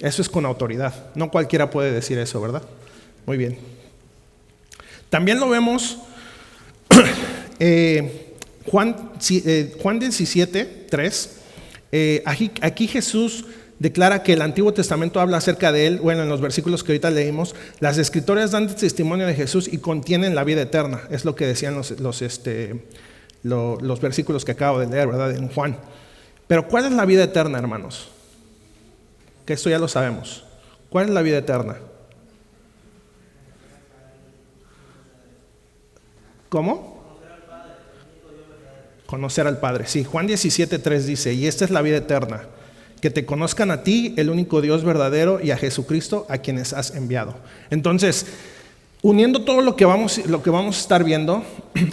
eso es con autoridad, no cualquiera puede decir eso, ¿verdad? Muy bien. También lo vemos Juan 17:3, aquí Jesús declara que el Antiguo Testamento habla acerca de él. Bueno, en los versículos que ahorita leímos, las Escrituras dan testimonio de Jesús y contienen la vida eterna. Es lo que decían los versículos que acabo de leer, ¿verdad? En Juan. Pero ¿cuál es la vida eterna, hermanos? Que esto ya lo sabemos. ¿Cuál es la vida eterna? ¿Cómo? Conocer al Padre. Sí, Juan 17:3 dice: y esta es la vida eterna, que te conozcan a ti, el único Dios verdadero, y a Jesucristo, a quienes has enviado. Entonces, Uniendo todo lo que vamos a estar viendo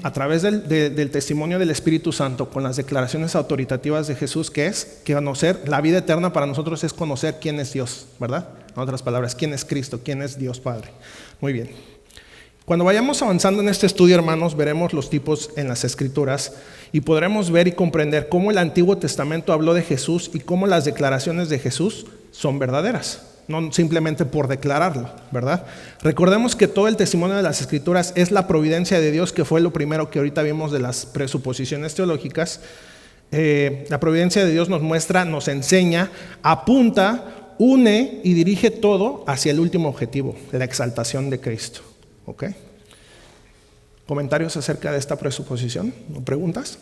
a través del testimonio del Espíritu Santo con las declaraciones autoritativas de Jesús, que es que conocer la vida eterna para nosotros es conocer quién es Dios, ¿verdad? En otras palabras, quién es Cristo, quién es Dios Padre. Muy bien. Cuando vayamos avanzando en este estudio, hermanos, veremos los tipos en las Escrituras y podremos ver y comprender cómo el Antiguo Testamento habló de Jesús y cómo las declaraciones de Jesús son verdaderas. No simplemente por declararlo, ¿verdad? Recordemos que todo el testimonio de las Escrituras es la providencia de Dios, que fue lo primero que ahorita vimos de las presuposiciones teológicas. La providencia de Dios nos muestra, nos enseña, apunta, une y dirige todo hacia el último objetivo, la exaltación de Cristo. ¿Ok? ¿Comentarios acerca de esta presuposición o preguntas?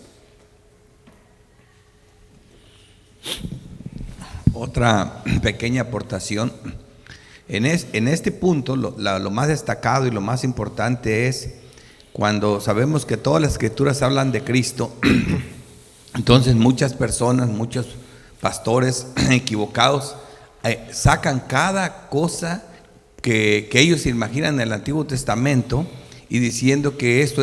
Otra pequeña aportación. En este punto, lo más destacado y lo más importante es cuando sabemos que todas las Escrituras hablan de Cristo. Entonces muchas personas, muchos pastores equivocados sacan cada cosa que ellos imaginan en el Antiguo Testamento y diciendo que esto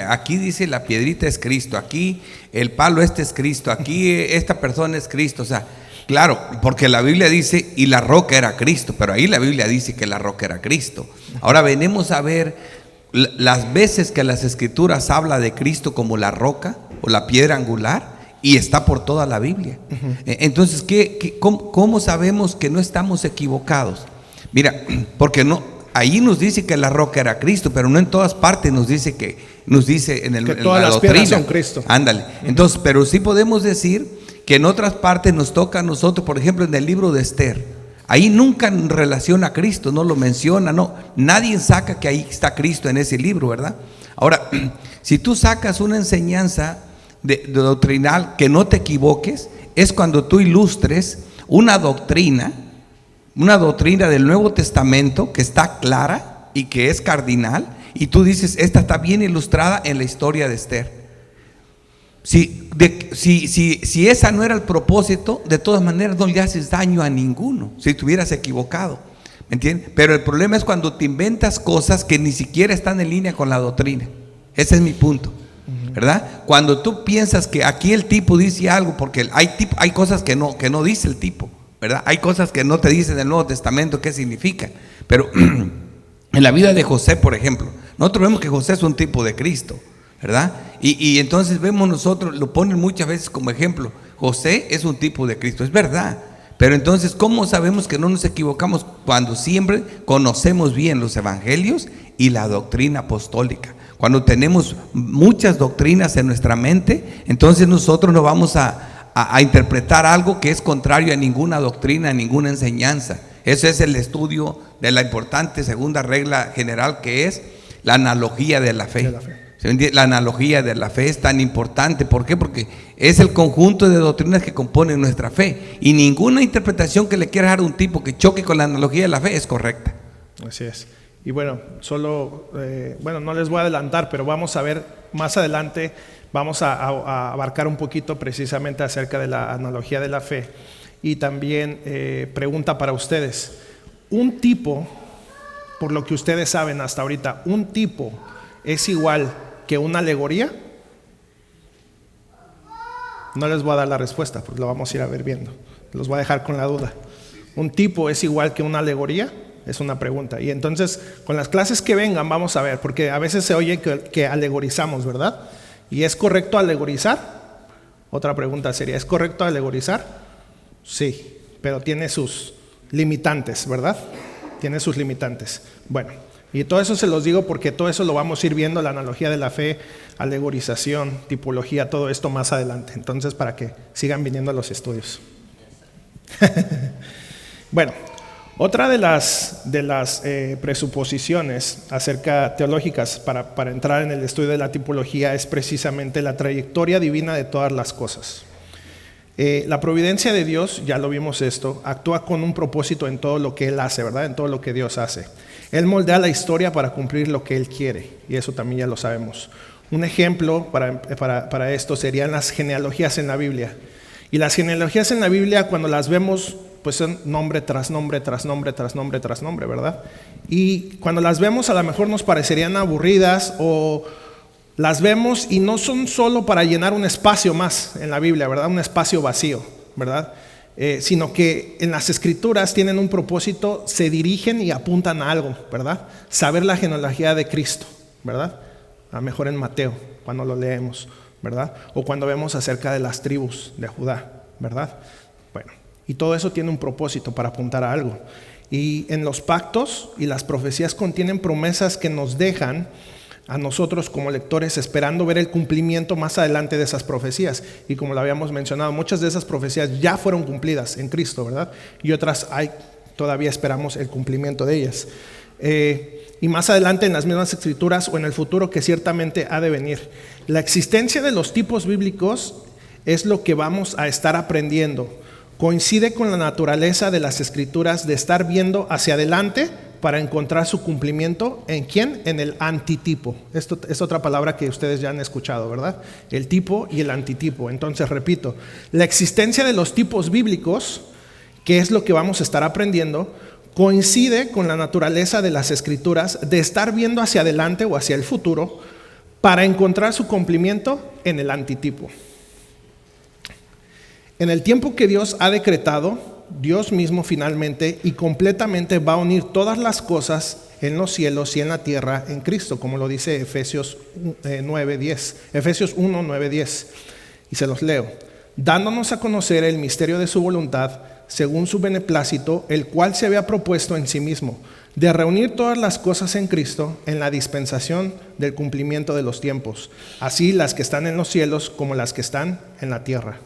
aquí dice la piedrita es Cristo, aquí el palo es Cristo, aquí esta persona es Cristo. O sea, claro, porque la Biblia dice y la roca era Cristo, pero ahí la Biblia dice que la roca era Cristo. Ahora venimos a ver las veces que las Escrituras habla de Cristo como la roca o la piedra angular, y está por toda la Biblia. Entonces, ¿cómo sabemos que no estamos equivocados? Mira, porque ahí nos dice que la roca era Cristo, pero no en todas partes nos dice que en todas la las doctrina piedras son Cristo. Ándale. Entonces, pero sí podemos decir que en otras partes nos toca a nosotros, por ejemplo, en el libro de Esther. Ahí nunca relaciona a Cristo, no lo menciona, no. Nadie saca que ahí está Cristo en ese libro, ¿verdad? Ahora, si tú sacas una enseñanza de doctrinal, que no te equivoques, es cuando tú ilustres una doctrina del Nuevo Testamento que está clara y que es cardinal, y tú dices, esta está bien ilustrada en la historia de Esther. Si esa no era el propósito, de todas maneras no le haces daño a ninguno, si estuvieras equivocado, ¿me entiendes? Pero el problema es cuando te inventas cosas que ni siquiera están en línea con la doctrina. Ese es mi punto, ¿verdad? Cuando tú piensas que aquí el tipo dice algo, porque hay cosas que no dice el tipo, ¿verdad? Hay cosas que no te dicen el Nuevo Testamento qué significan. Pero en la vida de José, por ejemplo, nosotros vemos que José es un tipo de Cristo, ¿verdad? Y entonces vemos nosotros, lo ponen muchas veces como ejemplo, José es un tipo de Cristo, es verdad. Pero entonces, ¿cómo sabemos que no nos equivocamos? Cuando siempre conocemos bien los evangelios y la doctrina apostólica. Cuando tenemos muchas doctrinas en nuestra mente, entonces nosotros no vamos a interpretar algo que es contrario a ninguna doctrina, a ninguna enseñanza. Ese es el estudio de la importante segunda regla general, que es la analogía de la fe. La analogía de la fe es tan importante. ¿Por qué? Porque es el conjunto de doctrinas que componen nuestra fe, y ninguna interpretación que le quiera dar a un tipo que choque con la analogía de la fe es correcta. Así es. Y bueno, no les voy a adelantar, pero vamos a ver más adelante, vamos a abarcar un poquito precisamente acerca de la analogía de la fe. Y también pregunta para ustedes: un tipo, por lo que ustedes saben hasta ahorita, ¿un tipo es igual que una alegoría? No les voy a dar la respuesta, porque lo vamos a ir a ver viendo. Los voy a dejar con la duda. ¿Un tipo es igual que una alegoría? Es una pregunta. Y entonces, con las clases que vengan, vamos a ver, porque a veces se oye que alegorizamos, ¿verdad? ¿Y es correcto alegorizar? Otra pregunta sería: ¿es correcto alegorizar? Sí, pero tiene sus limitantes, ¿verdad? Tiene sus limitantes. Bueno, y todo eso se los digo porque todo eso lo vamos a ir viendo, la analogía de la fe, alegorización, tipología, todo esto más adelante. Entonces, para que sigan viniendo a los estudios. Bueno, otra de las presuposiciones teológicas para entrar en el estudio de la tipología es precisamente la trayectoria divina de todas las cosas. La providencia de Dios, ya lo vimos esto, actúa con un propósito en todo lo que Él hace, ¿verdad? En todo lo que Dios hace. Él moldea la historia para cumplir lo que Él quiere, y eso también ya lo sabemos. Un ejemplo para esto serían las genealogías en la Biblia. Y las genealogías en la Biblia, cuando las vemos pues son nombre tras nombre, tras nombre, tras nombre, tras nombre, ¿verdad? Y cuando las vemos a lo mejor nos parecerían aburridas, o las vemos y no son solo para llenar un espacio más en la Biblia, ¿verdad? Un espacio vacío, ¿verdad? Sino que en las escrituras tienen un propósito, se dirigen y apuntan a algo, ¿verdad? Saber la genealogía de Cristo, ¿verdad? A lo mejor en Mateo, cuando lo leemos, ¿verdad? O cuando vemos acerca de las tribus de Judá, ¿verdad? Bueno, y todo eso tiene un propósito para apuntar a algo. Y en los pactos y las profecías contienen promesas que nos dejan a nosotros como lectores esperando ver el cumplimiento más adelante de esas profecías. Y como lo habíamos mencionado, muchas de esas profecías ya fueron cumplidas en Cristo, ¿verdad? Y otras todavía esperamos el cumplimiento de ellas. Y más adelante en las mismas escrituras o en el futuro que ciertamente ha de venir. La existencia de los tipos bíblicos es lo que vamos a estar aprendiendo. Coincide con la naturaleza de las escrituras de estar viendo hacia adelante para encontrar su cumplimiento. ¿En quién? En el antitipo. Esto es otra palabra que ustedes ya han escuchado, ¿verdad? El tipo y el antitipo. Entonces, repito, la existencia de los tipos bíblicos, que es lo que vamos a estar aprendiendo, coincide con la naturaleza de las escrituras de estar viendo hacia adelante o hacia el futuro para encontrar su cumplimiento en el antitipo. En el tiempo que Dios ha decretado, Dios mismo finalmente y completamente va a unir todas las cosas en los cielos y en la tierra en Cristo, como lo dice Efesios 9:10. Efesios 1, 9, 10. Y se los leo. Dándonos a conocer el misterio de su voluntad, según su beneplácito, el cual se había propuesto en sí mismo, de reunir todas las cosas en Cristo en la dispensación del cumplimiento de los tiempos, así las que están en los cielos como las que están en la tierra.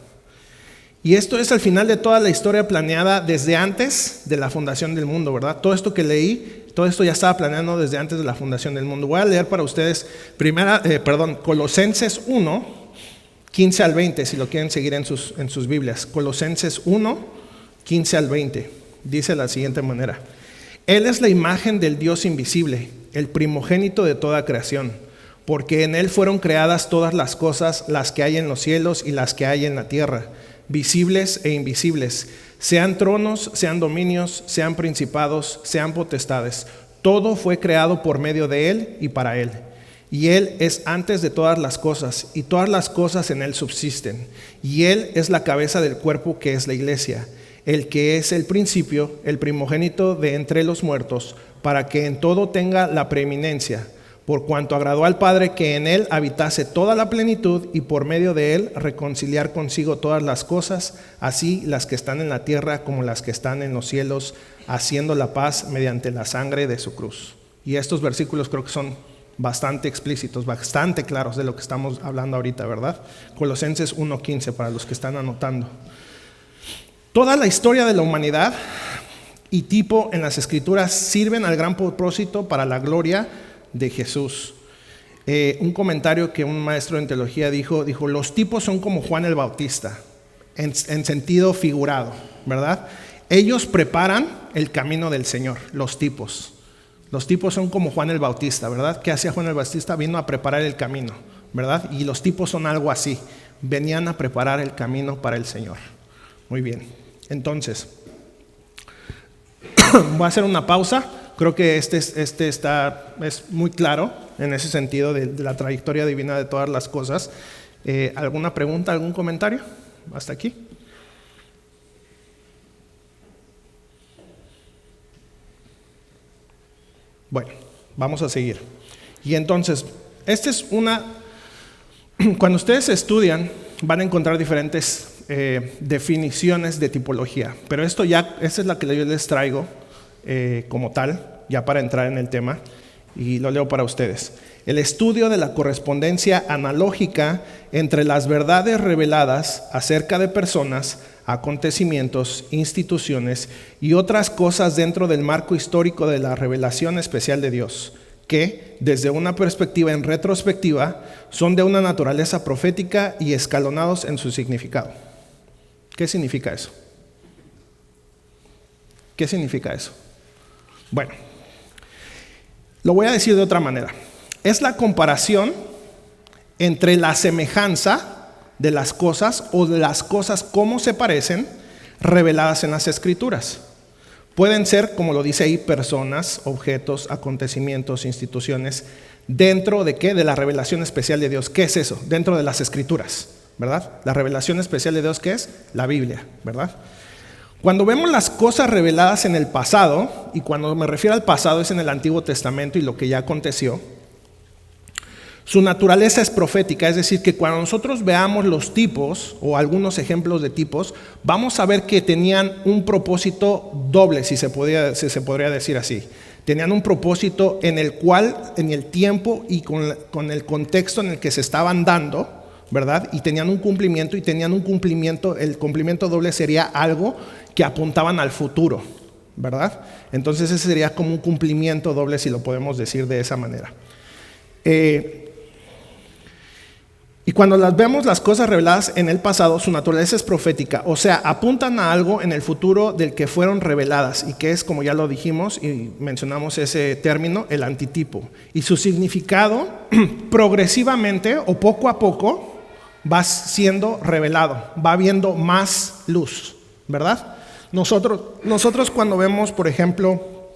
Y esto es al final de toda la historia planeada desde antes de la fundación del mundo, ¿verdad? Todo esto que leí, todo esto ya estaba planeado desde antes de la fundación del mundo. Voy a leer para ustedes Colosenses 1, 15 al 20, si lo quieren seguir en sus Biblias. Colosenses 1, 15 al 20. Dice de la siguiente manera: Él es la imagen del Dios invisible, el primogénito de toda creación, porque en Él fueron creadas todas las cosas, las que hay en los cielos y las que hay en la tierra, visibles e invisibles, sean tronos, sean dominios, sean principados, sean potestades. Todo fue creado por medio de Él y para Él. Y Él es antes de todas las cosas, y todas las cosas en Él subsisten. Y Él es la cabeza del cuerpo, que es la iglesia, el que es el principio, el primogénito de entre los muertos, para que en todo tenga la preeminencia, por cuanto agradó al Padre que en Él habitase toda la plenitud, y por medio de Él reconciliar consigo todas las cosas, así las que están en la tierra como las que están en los cielos, haciendo la paz mediante la sangre de su cruz. Y estos versículos creo que son bastante explícitos, bastante claros de lo que estamos hablando ahorita, ¿verdad? Colosenses 1:15 para los que están anotando. Toda la historia de la humanidad y tipo en las escrituras sirven al gran propósito para la gloria de Jesús. Un comentario que un maestro en teología dijo, los tipos son como Juan el Bautista, en sentido figurado, ¿verdad? Ellos preparan el camino del Señor, los tipos. Los tipos son como Juan el Bautista, ¿verdad? ¿Qué hacía Juan el Bautista? Vino a preparar el camino, ¿verdad? Y los tipos son algo así, venían a preparar el camino para el Señor. Muy bien, entonces voy a hacer una pausa. Creo que es muy claro en ese sentido de la trayectoria divina de todas las cosas. ¿Alguna pregunta, algún comentario? ¿Hasta aquí? Bueno, vamos a seguir. Y entonces, cuando ustedes estudian, van a encontrar diferentes definiciones de tipología. Pero esta es la que yo les traigo como tal, ya para entrar en el tema, y lo leo para ustedes. El estudio de la correspondencia analógica entre las verdades reveladas acerca de personas, acontecimientos, instituciones y otras cosas dentro del marco histórico de la revelación especial de Dios, que, desde una perspectiva en retrospectiva, son de una naturaleza profética y escalonados en su significado. ¿Qué significa eso? ¿Qué significa eso? Bueno, lo voy a decir de otra manera. Es la comparación entre la semejanza de las cosas o de las cosas cómo se parecen reveladas en las Escrituras. Pueden ser, como lo dice ahí, personas, objetos, acontecimientos, instituciones, dentro de ¿qué? De la revelación especial de Dios. ¿Qué es eso? Dentro de las Escrituras, ¿verdad? La revelación especial de Dios, ¿qué es? La Biblia, ¿verdad? Cuando vemos las cosas reveladas en el pasado, y cuando me refiero al pasado es en el Antiguo Testamento y lo que ya aconteció, su naturaleza es profética, es decir, que cuando nosotros veamos los tipos o algunos ejemplos de tipos, vamos a ver que tenían un propósito doble, si se podría decir así. Tenían un propósito en el cual, en el tiempo y con el contexto en el que se estaban dando, ¿verdad? Y tenían un cumplimiento, el cumplimiento doble sería algo que apuntaban al futuro, ¿verdad? Entonces ese sería como un cumplimiento doble, si lo podemos decir de esa manera. Y cuando vemos las cosas reveladas en el pasado, su naturaleza es profética, o sea, apuntan a algo en el futuro del que fueron reveladas y que es, como ya lo dijimos y mencionamos ese término, el antitipo. Y su significado progresivamente o poco a poco va siendo revelado, va habiendo más luz, ¿verdad? Nosotros cuando vemos, por ejemplo,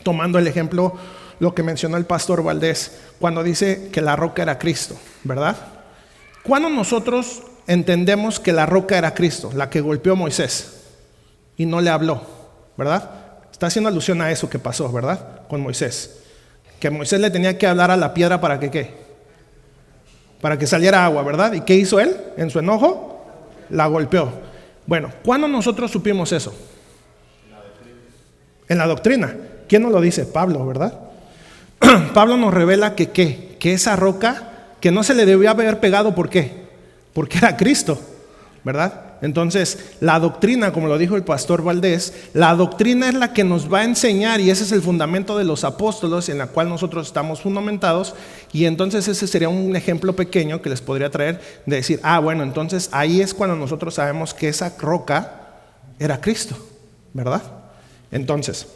tomando el ejemplo, lo que mencionó el pastor Valdés, cuando dice que la roca era Cristo, ¿verdad? ¿Cuándo nosotros entendemos que la roca era Cristo, la que golpeó a Moisés y no le habló, ¿verdad? Está haciendo alusión a eso que pasó, ¿verdad? Con Moisés. Que Moisés le tenía que hablar a la piedra para que ¿qué? Para que saliera agua, ¿verdad? ¿Y qué hizo él? En su enojo, la golpeó. Bueno, ¿cuándo nosotros supimos eso? En la doctrina. ¿Quién nos lo dice? Pablo, ¿verdad? Pablo nos revela que ¿qué? Que esa roca que no se le debía haber pegado, ¿por qué? Porque era Cristo, ¿verdad? Entonces, la doctrina, como lo dijo el pastor Valdés, la doctrina es la que nos va a enseñar, y ese es el fundamento de los apóstolos en la cual nosotros estamos fundamentados, y entonces ese sería un ejemplo pequeño que les podría traer de decir, bueno, entonces ahí es cuando nosotros sabemos que esa roca era Cristo, ¿verdad? Entonces,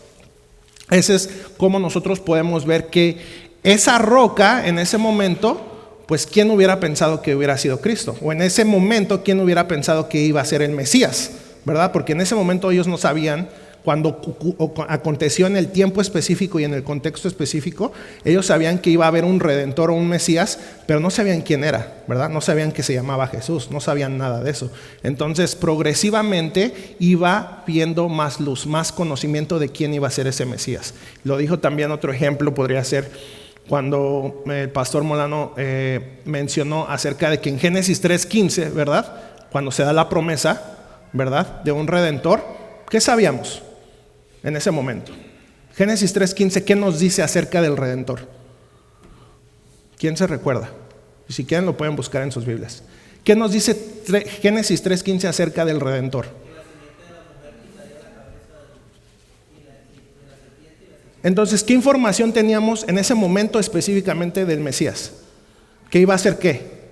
ese es como nosotros podemos ver que esa roca en ese momento, pues ¿quién hubiera pensado que hubiera sido Cristo? O en ese momento, ¿quién hubiera pensado que iba a ser el Mesías? ¿Verdad? Porque en ese momento ellos no sabían, cuando aconteció en el tiempo específico y en el contexto específico, ellos sabían que iba a haber un Redentor o un Mesías, pero no sabían quién era, ¿verdad? No sabían que se llamaba Jesús, no sabían nada de eso. Entonces, progresivamente iba viendo más luz, más conocimiento de quién iba a ser ese Mesías. Lo dijo también otro ejemplo, podría ser cuando el pastor Molano mencionó acerca de que en Génesis 3:15, ¿verdad? Cuando se da la promesa, ¿verdad? De un Redentor, ¿qué sabíamos en ese momento? Génesis 3:15, ¿qué nos dice acerca del Redentor? ¿Quién se recuerda? Y si quieren lo pueden buscar en sus Biblias. ¿Qué nos dice Génesis 3:15 acerca del Redentor? Entonces, ¿qué información teníamos en ese momento específicamente del Mesías? ¿Que iba a ser qué?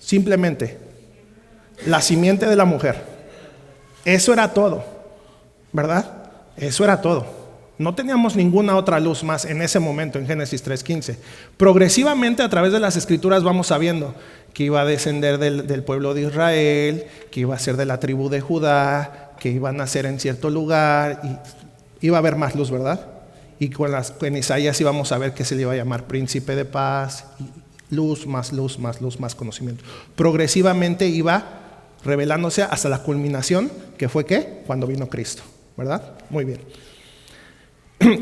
Simplemente la simiente de la mujer. Eso era todo, ¿verdad? Eso era todo. No teníamos ninguna otra luz más en ese momento en Génesis 3:15. Progresivamente a través de las Escrituras vamos sabiendo que iba a descender del pueblo de Israel, que iba a ser de la tribu de Judá, que iba a nacer en cierto lugar, y iba a haber más luz, ¿verdad? Y en Isaías íbamos a ver que se le iba a llamar príncipe de paz, luz, más conocimiento. Progresivamente iba revelándose hasta la culminación, que fue ¿qué? Cuando vino Cristo, ¿verdad? Muy bien.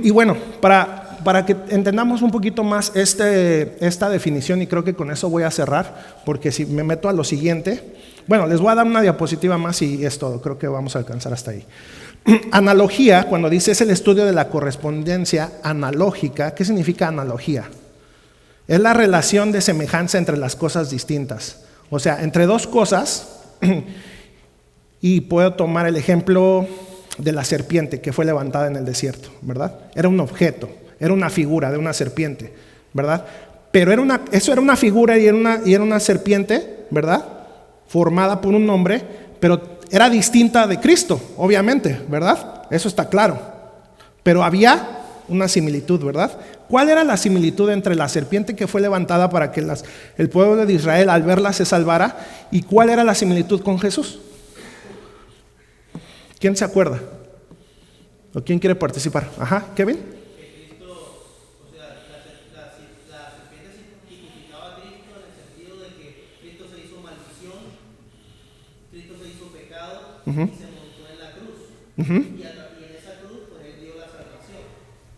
Y bueno, para que entendamos un poquito más esta definición, y creo que con eso voy a cerrar, porque si me meto a lo siguiente, bueno, les voy a dar una diapositiva más y es todo, creo que vamos a alcanzar hasta ahí. Analogía, cuando dice es el estudio de la correspondencia analógica, ¿qué significa analogía? Es la relación de semejanza entre las cosas distintas, o sea, entre dos cosas, y puedo tomar el ejemplo de la serpiente que fue levantada en el desierto, ¿verdad? Era un objeto, era una figura de una serpiente, ¿verdad? Pero eso era una figura y era una serpiente, ¿verdad? Formada por un hombre, pero era distinta de Cristo, obviamente, ¿verdad? Eso está claro. Pero había una similitud, ¿verdad? ¿Cuál era la similitud entre la serpiente que fue levantada para que el pueblo de Israel al verla se salvara? ¿Y cuál era la similitud con Jesús? ¿Quién se acuerda? ¿O quién quiere participar? Ajá, Kevin. Uh-huh. Y se montó en la cruz. Uh-huh. Y en esa cruz pues él dio la salvación.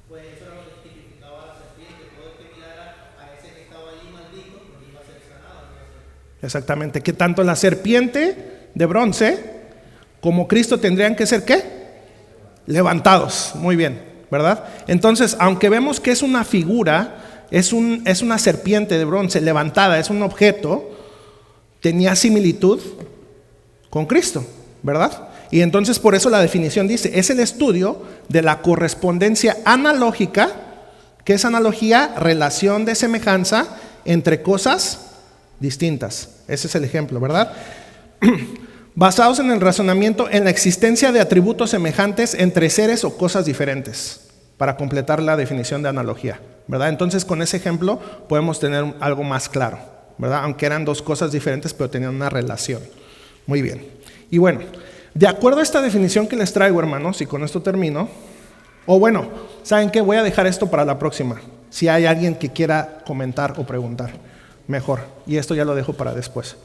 Pues eso era lo que tipificaba la serpiente. Todo el que mirara a ese que estaba allí maldito pues iba a ser sanado. Exactamente. Que tanto la serpiente de bronce como Cristo tendrían que ser ¿qué? Levantados. Muy bien, ¿verdad? Entonces, aunque vemos que es una figura, es una serpiente de bronce levantada, es un objeto, tenía similitud con Cristo, ¿verdad? Y entonces por eso la definición dice, es el estudio de la correspondencia analógica. ¿Qué es analogía? Relación de semejanza entre cosas distintas. Ese es el ejemplo, ¿verdad? Basados en el razonamiento en la existencia de atributos semejantes entre seres o cosas diferentes, para completar la definición de analogía, ¿verdad? Entonces con ese ejemplo podemos tener algo más claro, ¿verdad? Aunque eran dos cosas diferentes, pero tenían una relación. Muy bien. Y bueno, de acuerdo a esta definición que les traigo, hermanos, y con esto termino, o bueno, ¿saben qué? Voy a dejar esto para la próxima. Si hay alguien que quiera comentar o preguntar, mejor. Y esto ya lo dejo para después.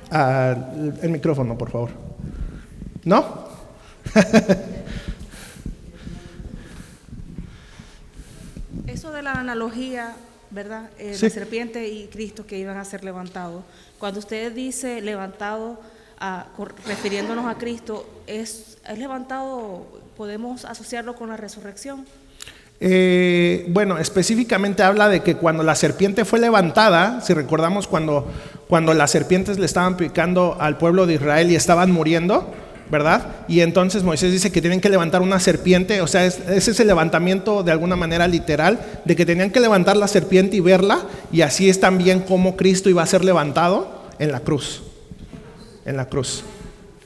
El micrófono, por favor. ¿No? Eso de la analogía, ¿verdad? Sí. La serpiente y Cristo que iban a ser levantados. Cuando usted dice levantado, refiriéndonos a Cristo, ¿es levantado, podemos asociarlo con la resurrección? Bueno, específicamente habla de que cuando la serpiente fue levantada, si recordamos cuando las serpientes le estaban picando al pueblo de Israel y estaban muriendo, ¿verdad? Y entonces Moisés dice que tienen que levantar una serpiente, o sea, ese es el levantamiento de alguna manera literal, de que tenían que levantar la serpiente y verla, y así es también como Cristo iba a ser levantado en la cruz. En la cruz.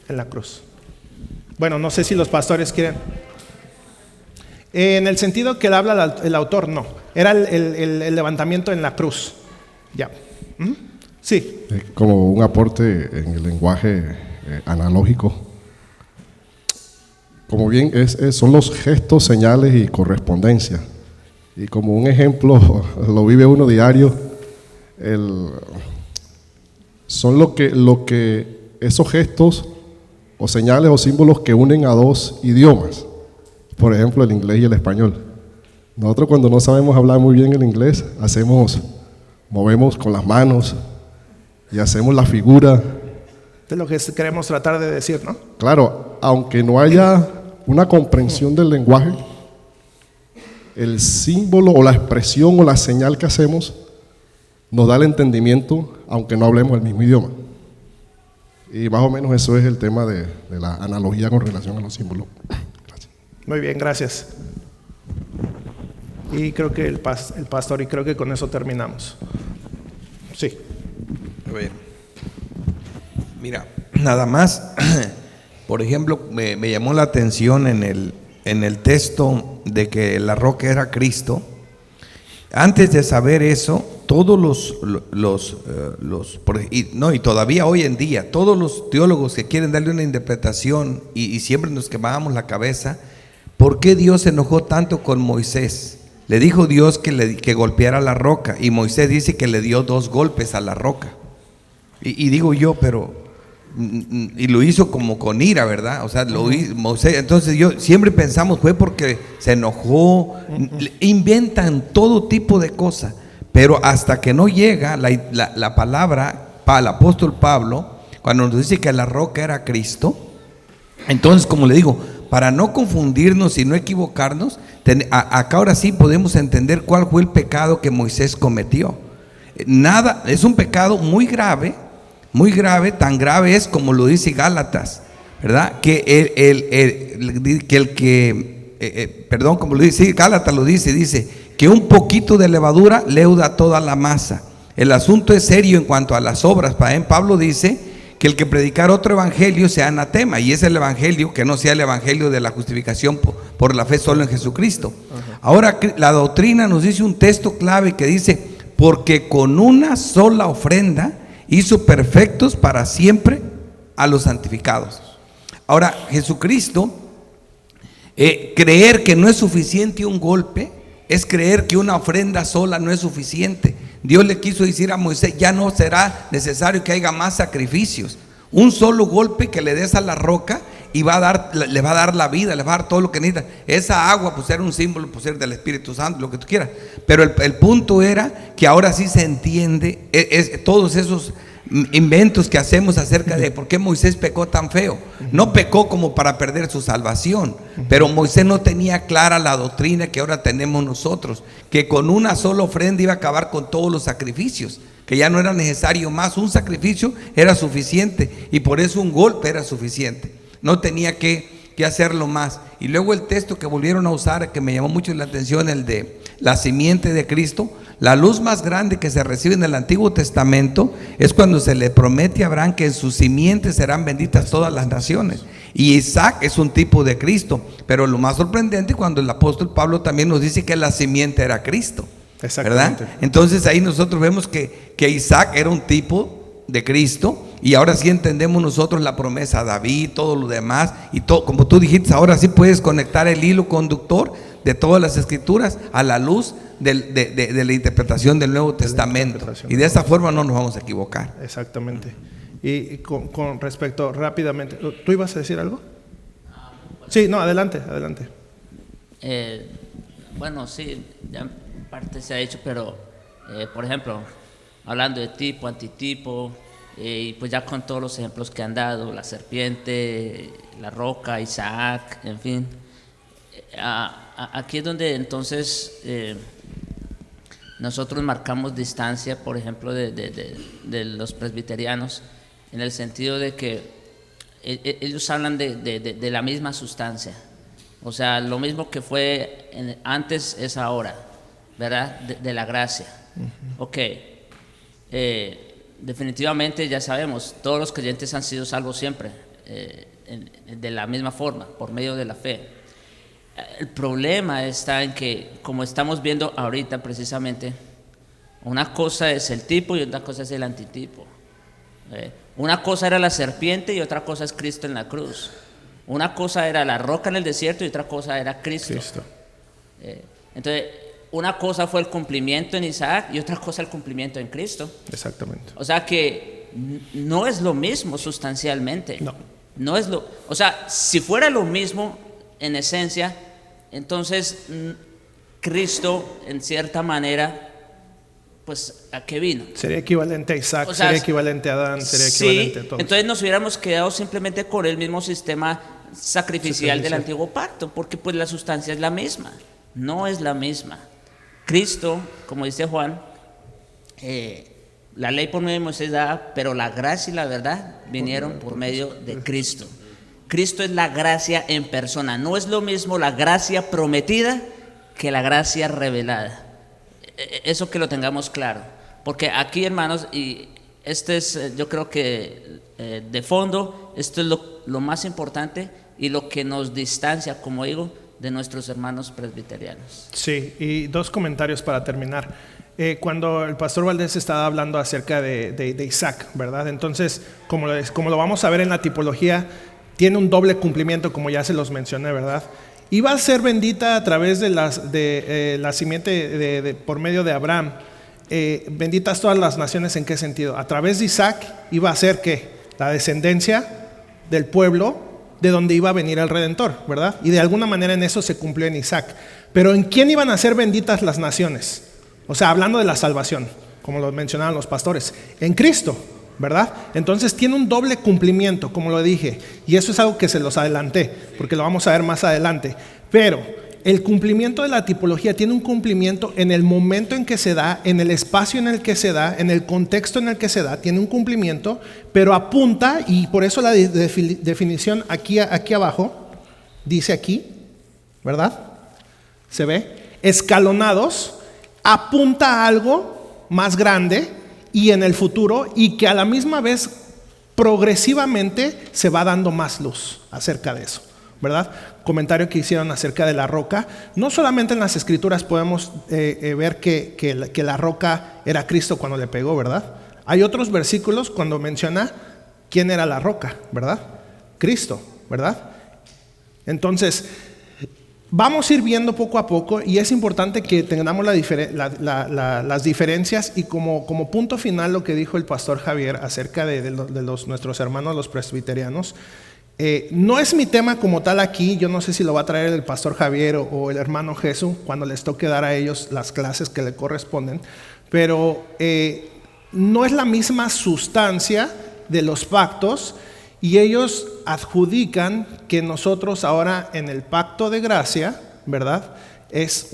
En la cruz. Bueno, no sé si los pastores quieren. En el sentido que habla el autor, no. Era el levantamiento en la cruz. Ya. ¿Mm? Sí. Como un aporte en el lenguaje analógico. Como bien son los gestos, señales y correspondencia. Y como un ejemplo, lo vive uno diario, son lo que esos gestos o señales o símbolos que unen a dos idiomas. Por ejemplo, el inglés y el español. Nosotros cuando no sabemos hablar muy bien el inglés, movemos con las manos y hacemos la figura. De lo que queremos tratar de decir, ¿no? Claro, aunque no haya una comprensión del lenguaje, el símbolo o la expresión o la señal que hacemos nos da el entendimiento, aunque no hablemos el mismo idioma. Y más o menos eso es el tema de la analogía con relación a los símbolos. Muy bien, gracias. Y creo que el pastor, y creo que con eso terminamos. Sí. A ver. Mira, nada más, por ejemplo, me llamó la atención en el texto de que la roca era Cristo. Antes de saber eso, todos y todavía hoy en día, todos los teólogos que quieren darle una interpretación y siempre nos quemábamos la cabeza, ¿por qué Dios se enojó tanto con Moisés? Le dijo Dios que golpeara la roca, y Moisés dice que le dio 2 golpes a la roca. Y digo yo, pero y lo hizo como con ira, ¿verdad? O sea, lo hizo Moisés. Entonces yo siempre pensamos fue porque se enojó. Inventan todo tipo de cosas, pero hasta que no llega la palabra para el apóstol Pablo, cuando nos dice que la roca era Cristo, entonces, como le digo, para no confundirnos y no equivocarnos, acá ahora sí podemos entender cuál fue el pecado que Moisés cometió. Es un pecado muy grave, tan grave es como lo dice Gálatas, ¿verdad? Como lo dice Gálatas, dice que un poquito de levadura leuda toda la masa. El asunto es serio en cuanto a las obras. Pablo dice que el que predicar otro evangelio sea anatema, y es el evangelio que no sea el evangelio de la justificación por la fe solo en Jesucristo. Ahora la doctrina nos dice un texto clave que dice: porque con una sola ofrenda hizo perfectos para siempre a los santificados. Ahora, Jesucristo, creer que no es suficiente un golpe, es creer que una ofrenda sola no es suficiente. Dios le quiso decir a Moisés, ya no será necesario que haya más sacrificios. Un solo golpe que le des a la roca y le va a dar la vida, le va a dar todo lo que necesita. Esa agua pues era un símbolo pues, era del Espíritu Santo, lo que tú quieras. Pero el punto era que ahora sí se entiende todos esos inventos que hacemos acerca de por qué Moisés pecó tan feo. No pecó como para perder su salvación, pero Moisés no tenía clara la doctrina que ahora tenemos nosotros, que con una sola ofrenda iba a acabar con todos los sacrificios, que ya no era necesario más, un sacrificio era suficiente y por eso un golpe era suficiente, no tenía que hacerlo más. Y luego el texto que volvieron a usar, que me llamó mucho la atención, el de la simiente de Cristo. La luz más grande que se recibe en el Antiguo Testamento es cuando se le promete a Abraham que en su simiente serán benditas todas las naciones. Y Isaac es un tipo de Cristo, pero lo más sorprendente cuando el apóstol Pablo también nos dice que la simiente era Cristo, ¿verdad? Entonces ahí nosotros vemos que Isaac era un tipo de Cristo, y ahora sí entendemos nosotros la promesa a David, todo lo demás, y todo, como tú dijiste, ahora sí puedes conectar el hilo conductor de todas las escrituras a la luz de la interpretación del Nuevo Testamento, y de esa forma no nos vamos a equivocar. Exactamente. Y con respecto, rápidamente, ¿tú ibas a decir algo? Sí, no, adelante. Bueno, sí, ya en parte se ha dicho, pero por ejemplo, hablando de tipo, antitipo, y pues ya con todos los ejemplos que han dado, la serpiente, la roca, Isaac, en fin, aquí es donde entonces nosotros marcamos distancia, por ejemplo, de los presbiterianos, en el sentido de que ellos hablan de la misma sustancia, o sea, lo mismo que fue antes es ahora, ¿verdad? De la gracia. Ok. Definitivamente ya sabemos, todos los creyentes han sido salvos siempre, de la misma forma, por medio de la fe. El problema está en que, como estamos viendo ahorita precisamente, una cosa es el tipo y otra cosa es el antitipo. Una cosa era la serpiente y otra cosa es Cristo en la cruz. Una cosa era la roca en el desierto y otra cosa era Cristo. Entonces, una cosa fue el cumplimiento en Isaac y otra cosa el cumplimiento en Cristo. Exactamente. O sea que no es lo mismo sustancialmente. No es lo, o sea, si fuera lo mismo en esencia, entonces Cristo en cierta manera, pues ¿a qué vino? Sería equivalente a Isaac, O sea, sería equivalente a Adán, sería equivalente a todos. Entonces nos hubiéramos quedado simplemente con el mismo sistema sacrificial del antiguo pacto, porque pues la sustancia es la misma, no es la misma. Cristo, como dice Juan, la ley por medio de Moisés dada, pero la gracia y la verdad vinieron por medio de Cristo. Cristo es la gracia en persona. No es lo mismo la gracia prometida que la gracia revelada. Eso que lo tengamos claro. Porque aquí, hermanos, y este es, yo creo que de fondo, esto es lo más importante y lo que nos distancia, como digo, de nuestros hermanos presbiterianos. Sí, y dos comentarios para terminar. Cuando el pastor Valdés estaba hablando acerca de Isaac, ¿verdad? Entonces, como lo vamos a ver en la tipología, tiene un doble cumplimiento, como ya se los mencioné, ¿verdad? Iba a ser bendita a través de la simiente por medio de Abraham. Benditas todas las naciones, ¿en qué sentido? A través de Isaac iba a ser ¿qué? La descendencia del pueblo de donde iba a venir el Redentor, ¿verdad? Y de alguna manera en eso se cumplió en Isaac. Pero ¿en quién iban a ser benditas las naciones? O sea, hablando de la salvación, como lo mencionaban los pastores, en Cristo, ¿verdad? Entonces tiene un doble cumplimiento, como lo dije, y eso es algo que se los adelanté, porque lo vamos a ver más adelante. Pero el cumplimiento de la tipología tiene un cumplimiento en el momento en que se da, en el espacio en el que se da, en el contexto en el que se da, tiene un cumplimiento, pero apunta, y por eso la definición aquí abajo, dice aquí, ¿verdad? ¿Se ve? Escalonados, apunta a algo más grande y en el futuro, y que a la misma vez progresivamente se va dando más luz acerca de eso, ¿verdad? Comentario que hicieron acerca de la roca. No solamente en las escrituras podemos ver que la roca era Cristo cuando le pegó, ¿verdad? Hay otros versículos cuando menciona quién era la roca, ¿verdad? Cristo, ¿verdad? Entonces, vamos a ir viendo poco a poco y es importante que tengamos las diferencias y como punto final lo que dijo el pastor Javier acerca de nuestros hermanos los presbiterianos. No es mi tema como tal aquí, yo no sé si lo va a traer el pastor Javier o el hermano Jesús cuando les toque dar a ellos las clases que le corresponden, pero no es la misma sustancia de los pactos y ellos adjudican que nosotros ahora en el pacto de gracia, ¿verdad? Es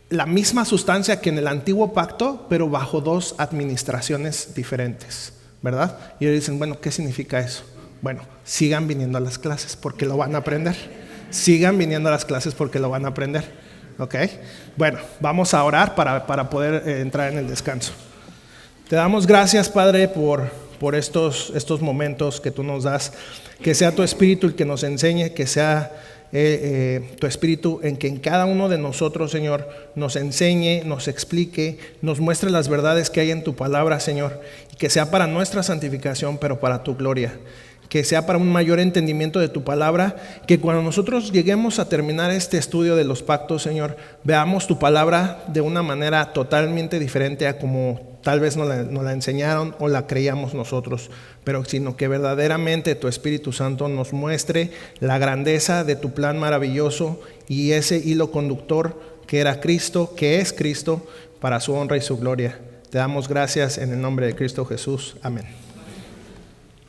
la misma sustancia que en el antiguo pacto, pero bajo dos administraciones diferentes, ¿verdad? Y ellos dicen, bueno, ¿qué significa eso? Bueno, sigan viniendo a las clases porque lo van a aprender. Sigan viniendo a las clases porque lo van a aprender. ¿Ok? Bueno, vamos a orar para poder entrar en el descanso. Te damos gracias, Padre, por estos momentos que tú nos das. Que sea tu Espíritu el que nos enseñe, que sea tu Espíritu en que en cada uno de nosotros, Señor, nos enseñe, nos explique, nos muestre las verdades que hay en tu palabra, Señor. Y que sea para nuestra santificación, pero para tu gloria. Que sea para un mayor entendimiento de tu palabra, que cuando nosotros lleguemos a terminar este estudio de los pactos, Señor, veamos tu palabra de una manera totalmente diferente a como tal vez nos la enseñaron o la creíamos nosotros, pero sino que verdaderamente tu Espíritu Santo nos muestre la grandeza de tu plan maravilloso y ese hilo conductor que era Cristo, que es Cristo, para su honra y su gloria. Te damos gracias en el nombre de Cristo Jesús. Amén.